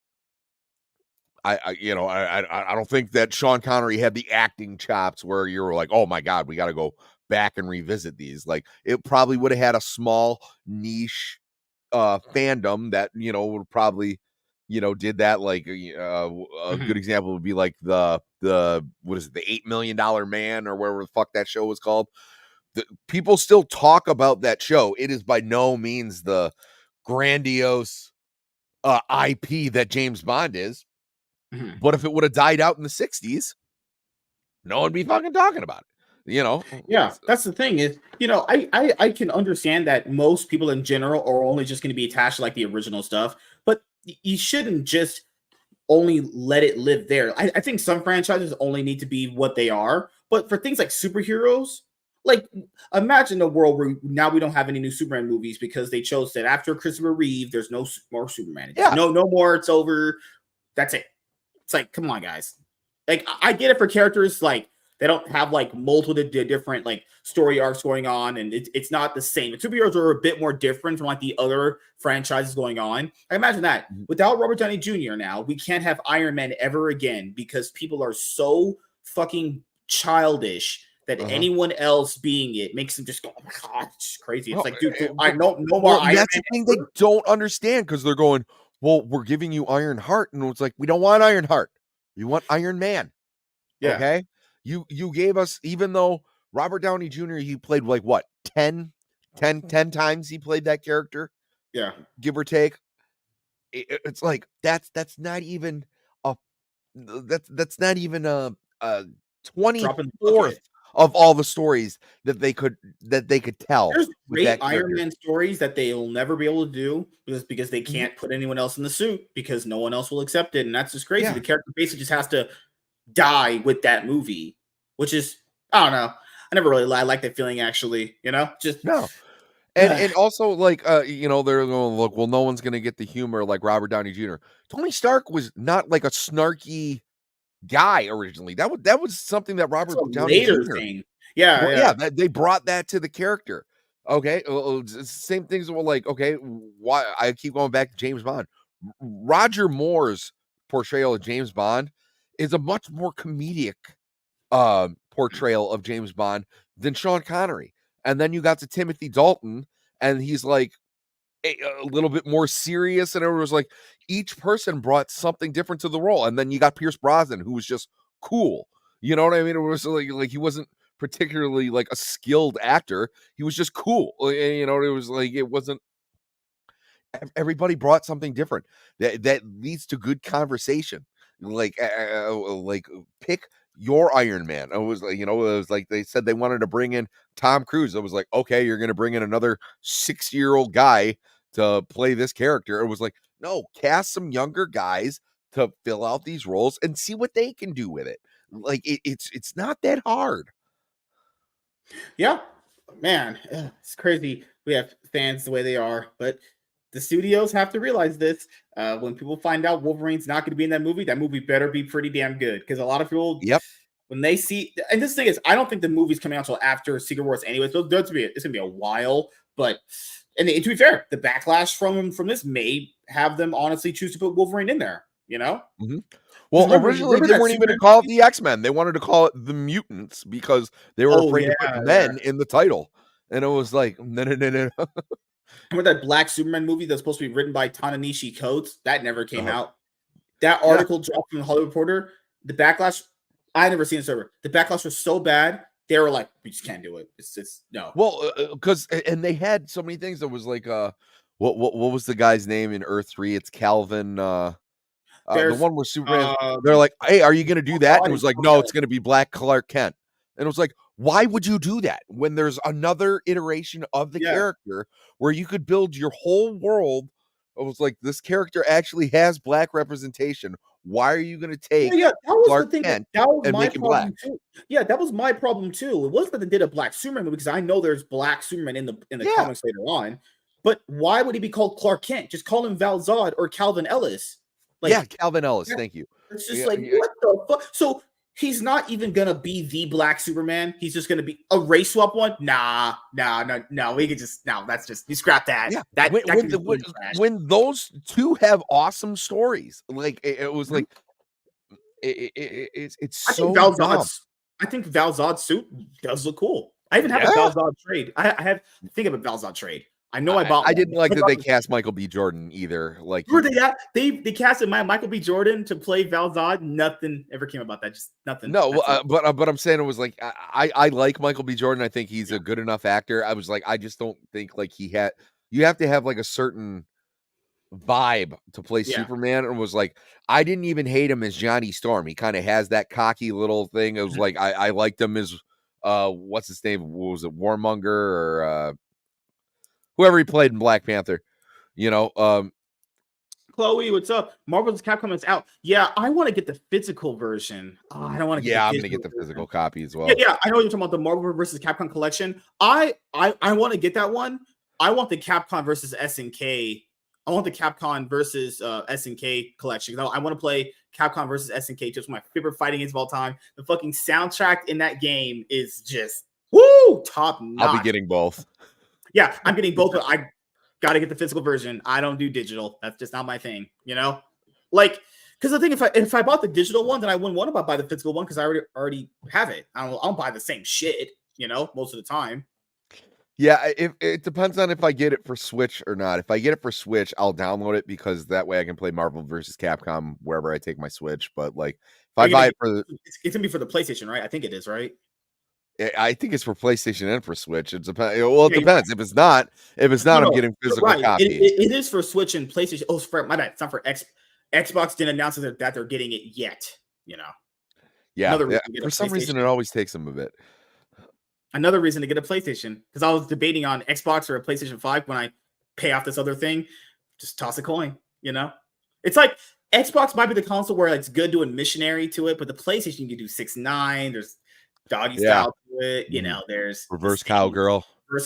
I don't think that Sean Connery had the acting chops where you were like, oh my God, we got to go back and revisit these. Like, it probably would have had a small niche fandom that would probably did that. Like a good example would be like the what is it, the $8 Million Man, or whatever the fuck that show was called. People still talk about that show. It is by no means the grandiose IP that James Bond is. But if it would have died out in the 60s, no one would be fucking talking about it. Yeah, that's the thing is, I can understand that most people in general are only just going to be attached to like the original stuff, but you shouldn't just only let it live there. I think some franchises only need to be what they are, but for things like superheroes, like imagine a world where now we don't have any new Superman movies because they chose that after Christopher Reeve, there's no more Superman. No more. It's over. That's it. It's like, come on, guys. Like, I get it for characters like they don't have like multiple different like story arcs going on, and it's not the same. The superheroes are a bit more different from like the other franchises going on. I imagine that without Robert Downey Jr. now, we can't have Iron Man ever again because people are so fucking childish that anyone else being it makes them just go, oh my God, it's just crazy. It's like, dude, I no more Iron Man. That's the thing they don't understand, because they're going, well, we're giving you Iron Heart, and it's like, we don't want Iron Heart. We want Iron Man. Yeah. Okay? You gave us, even though Robert Downey Jr., he played like what, 10 times he played that character? Yeah. Give or take. It's like that's not even a 24th of all the stories that they could tell. There's great Iron Man stories that they'll never be able to do because they can't put anyone else in the suit because no one else will accept it, and that's just crazy. The character basically just has to die with that movie, which is, I don't know. I never really like that feeling, actually. Just no. And also, like, they're going, look, well, no one's gonna get the humor like Robert Downey Jr. Tony Stark was not like a snarky guy originally. That was something that Robert Downey Jr. thing. They brought that to the character. Okay, same things were like, okay, why I keep going back to James Bond. Roger Moore's portrayal of James Bond is a much more comedic portrayal of James Bond than Sean Connery. And then you got to Timothy Dalton, and he's like a little bit more serious, and it was like each person brought something different to the role. And then you got Pierce Brosnan, who was just cool. You know what I mean? It was like he wasn't particularly like a skilled actor. He was just cool. It was like, it wasn't, everybody brought something different that leads to good conversation. Like pick your Iron Man. It was like, it was like they said they wanted to bring in Tom Cruise. It was like, okay, you're going to bring in another 60-year-old guy to play this character. It was like, no, cast some younger guys to fill out these roles and see what they can do with it. Like, it's not that hard. Yeah, man, it's crazy. We have fans the way they are, but the studios have to realize this. When people find out Wolverine's not going to be in that movie better be pretty damn good, because a lot of people, when they see, and this thing is, I don't think the movie's coming out until after Secret Wars anyway, so it's going to be a while. But and to be fair, the backlash from this may have them honestly choose to put Wolverine in there. Well, originally they weren't even going to call it the X-Men. They wanted to call it the Mutants because they were afraid to put men in the title. And it was like, no. Remember that Black Superman movie that's supposed to be written by Ta-Nehisi Coates? That never came Uh, out. That yeah. article dropped from the Hollywood Reporter. The backlash, I never seen a server. The backlash was so bad, they were like, we just can't do it. It's no. Well, because and they had so many things that was like, what was the guy's name in Earth 3? It's Calvin. The There's one where Superman. They're like, hey, are you gonna do that? And it was like, no, it's gonna be Black Clark Kent. And it was like, why would you do that when there's another iteration of the character where you could build your whole world? It was like, this character actually has black representation. Why are you gonna take that was Clark the thing. Kent That was and my make him black? problem too. Yeah, that was my problem too. It wasn't that they did a Black Superman movie because I know there's Black Superman in the comics later on. But why would he be called Clark Kent? Just call him Val Zod or Calvin Ellis. Like, Calvin Ellis. Thank you. it's just like, what the fuck? So he's not even gonna be the Black Superman. He's just gonna be a race swap one. Nah. We could just That's just you scrap that. Yeah, that when those two have awesome stories, like it was like it's so dumb. I think Val Zod's suit does look cool. I even have a Val Zod trade. I think of a Val Zod trade. I know I bought. I didn't like that they cast Michael B. Jordan either. Like, were they casted Michael B. Jordan to play Val Zod. Nothing ever came about that. Just nothing. No, but I'm saying it was like I like Michael B. Jordan. I think he's a good enough actor. I was like, I just don't think like you have to have like a certain vibe to play Superman. And was like, I didn't even hate him as Johnny Storm. He kind of has that cocky little thing. It was like I liked him as what's his name? What was it, Warmonger or whoever he played in Black Panther, Chloe, what's up? Marvel's Capcom is out. Yeah, I want to get the physical version. Oh, I don't want to. Yeah, I'm gonna get the physical copy as well. Yeah, I know you're talking about the Marvel versus Capcom collection. I want to get that one. I want the Capcom versus SNK. I want the Capcom versus SNK collection. I want to play Capcom versus SNK, just my favorite fighting games of all time. The fucking soundtrack in that game is just top notch. I'll be getting both. Yeah, I'm getting both. I got to get the physical version. I don't do digital. That's just not my thing, Like, because the thing, if I bought the digital one, then I wouldn't want to buy the physical one because I already have it. I'll buy the same shit, most of the time. Yeah, it depends on if I get it for Switch or not. If I get it for Switch, I'll download it because that way I can play Marvel versus Capcom wherever I take my Switch. But like, if I buy it for it's gonna be for the PlayStation, right? I think it is, right? I think it's for PlayStation and for Switch. It depends. If it's not, I'm getting physical copy. It is for Switch and PlayStation. Oh, my bad. It's not for Xbox. Didn't announce that they're getting it yet. Yeah. For some reason, it always takes them a bit. Another reason to get a PlayStation, because I was debating on Xbox or a PlayStation 5 when I pay off this other thing. Just toss a coin. It's like Xbox might be the console where it's good doing missionary to it, but the PlayStation you can do 6ix9ine. There's doggy style to it, there's reverse cowgirl. I would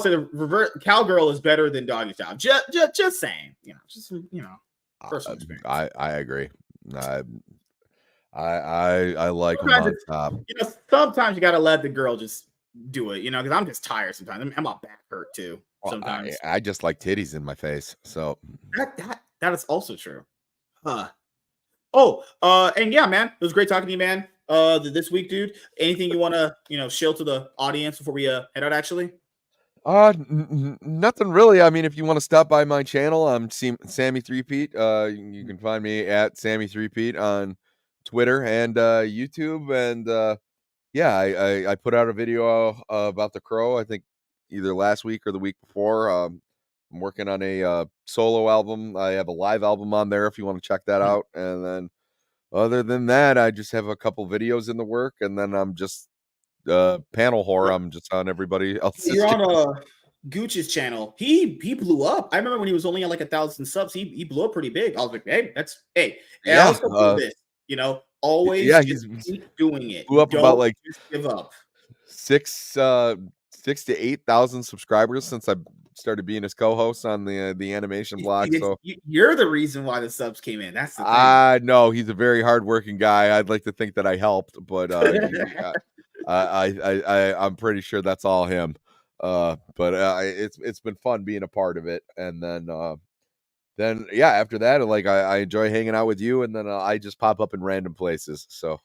say the reverse cowgirl is better than doggy style. Just saying, personal experience. I agree. I like them on top. Sometimes you gotta let the girl just do it, because I'm just tired sometimes. I'm my back hurt too. Sometimes I just like titties in my face. So that is also true. And yeah, man, it was great talking to you, man. This week, dude. Anything you want to, shill to the audience before we head out? Actually, nothing really. I mean, if you want to stop by my channel, I'm Sammy 3Pete. You can find me at Sammy 3Pete on Twitter and YouTube. And I put out a video about The Crow. I think either last week or the week before. I'm working on a solo album. I have a live album on there if you want to check that out. And then other than that, I just have a couple videos in the work, and then I'm just panel horror. I'm just on everybody else's. You're on Gooch's channel. He blew up. I remember when he was only at like 1,000 subs. He blew up pretty big. I was like, let's go do this. Always keep doing it. Blew up about like give up. 6,000 to 8,000 subscribers since I started being his co-host on the animation blog. So you're the reason why the subs came in. That's the thing. No, he's a very hardworking guy. I'd like to think that I helped, but I'm pretty sure that's all him. But it's been fun being a part of it. And then then yeah, after that, like I enjoy hanging out with you, and then I just pop up in random places. So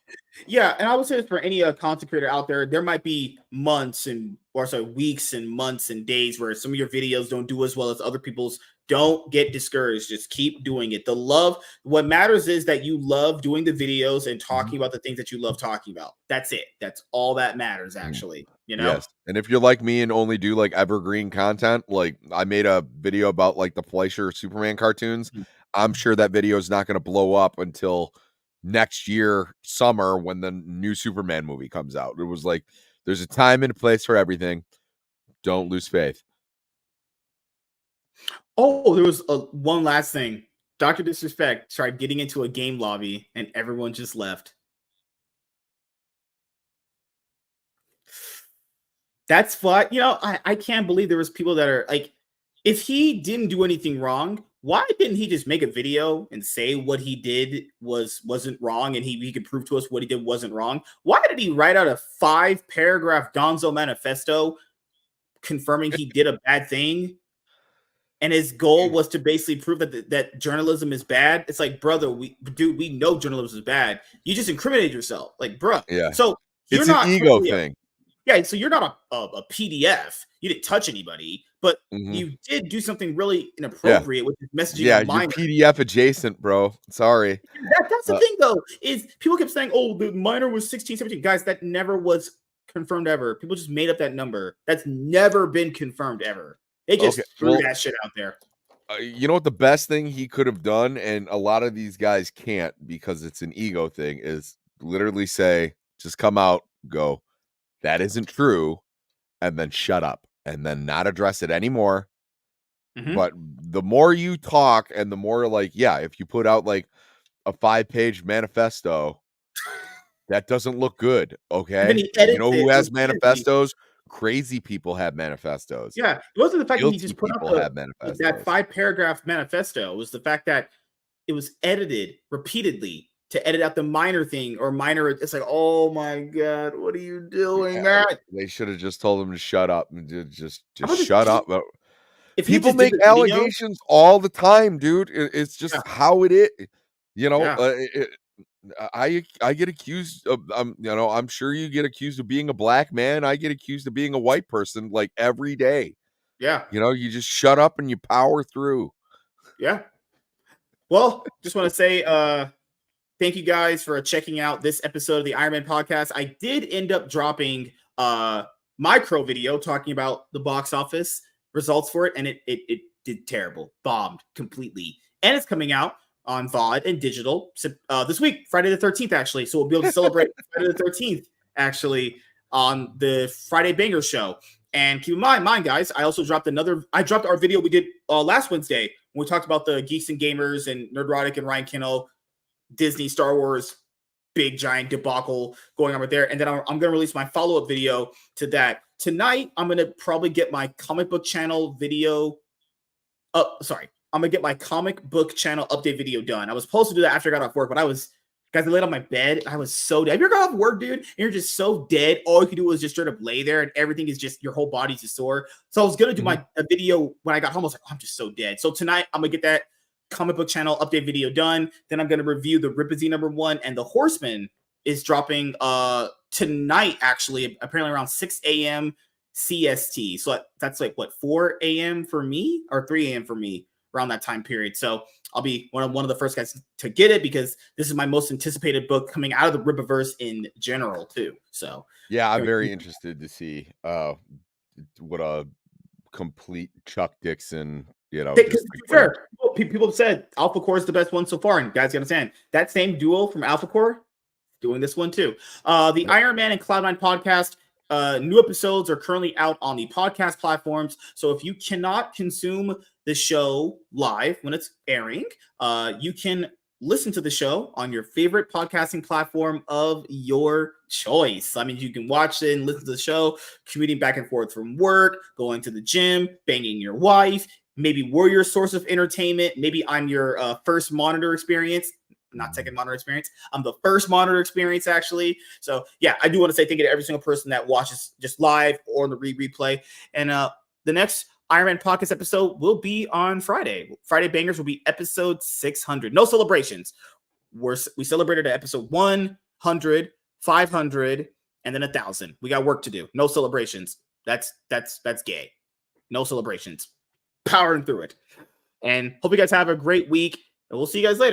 Yeah, and I would say this for any content creator out there, there might be months and or sorry, weeks and months and days where some of your videos don't do as well as other people's. Don't get discouraged. Just keep doing it. The love, what matters is that you love doing the videos and mhm. talking about the things that you love talking about. That's it. That's all that matters, Mm, actually. You know? yes, and if you're like me and only do like evergreen content, like I made a video about like the Fleischer Superman cartoons. Mhm. I'm sure that video is not going to blow up until next year summer when the new Superman movie comes out. It was like there's a time and a place for everything. Don't lose faith. Oh, there was one last thing. Dr. Disrespect tried getting into a game lobby and everyone just left. That's what, I can't believe there was people that are like, if he didn't do anything wrong, why didn't he just make a video and say what he did wasn't wrong and he could prove to us what he did wasn't wrong? Why did he write out a 5-paragraph Gonzo manifesto confirming he did a bad thing? And his goal was to basically prove that journalism is bad. It's like, brother, we know journalism is bad. You just incriminated yourself, like, bruh. Yeah, So you're it's an not ego clearly thing. yeah, so you're not a PDF. You didn't touch anybody, but Mhm. you did do something really Yeah, inappropriate, with messaging a yeah, you're minor. PDF adjacent, bro. Sorry. That's the Uh, thing, though, is people kept saying, "Oh, the minor was 16, 17." Guys, that never was confirmed ever. People just made up that number. That's never been confirmed ever. They okay, just threw well, that shit out there. you know what the best thing he could have done, and a lot of these guys can't because it's an ego thing, is literally say, just come out, go, that isn't true, and then shut up, and then not address it anymore. Mhm. But the more you talk, and the more like, yeah, if you put out like a 5-page manifesto, that doesn't look good. And then Okay. he You edits know who it has repeatedly. manifestos? Crazy people have manifestos. Yeah, it wasn't the fact that he Guilty just put out people the have that manifestos. 5-paragraph manifesto. It was the fact that it was edited repeatedly to edit out the minor thing or minor. It's like, oh my god, what are you doing, Yeah, man? they should have just told him to shut up and How just about this? shut up. If he People just did make the video, allegations all the time, dude. It's yeah, just how it is. You know, yeah, I get accused of I'm sure you get accused of being a black man. I get accused of being a white person like every day. yeah, You know, you just shut up and you power through. yeah. Well, just want to say, thank you guys for checking out this episode of the Iron Man podcast. I did end up dropping micro video talking about the box office results for it, and it did terrible, bombed completely. And it's coming out on VOD and digital this week, Friday the 13th, actually. So we'll be able to celebrate Friday the 13th, actually, on the Friday Banger Show. And keep in mind, guys, I also dropped I dropped our video we did last Wednesday when we talked about the Geeks and Gamers and Nerdrotic and Ryan Kennel Disney Star Wars big giant debacle going on right there. And then I'm going to release my follow-up video to that. Tonight, I'm going to probably get my comic book channel video. I'm going to get my comic book channel update video done. I was supposed to do that after I got off work, but guys, I laid on my bed. I was so dead. Have you ever got off work, dude? And you're just so dead. All you can do is just straight up lay there and everything is just, your whole body's just sore. So I was going to do Mhm. a video when I got home. I was like, oh, I'm just so dead. So tonight, I'm going to get that comic book channel update video done. Then I'm going to review the Ripazine #1, and the Horseman is dropping tonight, actually, apparently around 6 a.m. CST. So that's like what, 4 a.m. for me or 3 a.m. for me around that time period. So I'll be one of the first guys to get it because this is my most anticipated book coming out of the Rippaverse in general too. So Yeah, I'm very interested to see what a complete Chuck Dixon, because just to like be what a fair, people have said Alpha Core is the best one so far, and guys, you understand that same duo from Alpha Core doing this one too. The yep. Iron Man and Cloud9 podcast. New episodes are currently out on the podcast platforms. So if you cannot consume the show live when it's airing, you can listen to the show on your favorite podcasting platform of your choice. I mean, you can watch it and listen to the show, commuting back and forth from work, going to the gym, banging your wife. Maybe we're your source of entertainment. Maybe I'm your first monitor experience, not second monitor experience. I'm the first monitor experience, actually. So yeah, I do want to say thank you to every single person that watches just live or the replay. And the next Iron Man podcast episode will be on Friday. Friday Bangers will be episode 600. No celebrations. We celebrated at episode 100, 500, and then 1,000. We got work to do. No celebrations. That's gay. No celebrations. Powering through it. And hope you guys have a great week. And we'll see you guys later.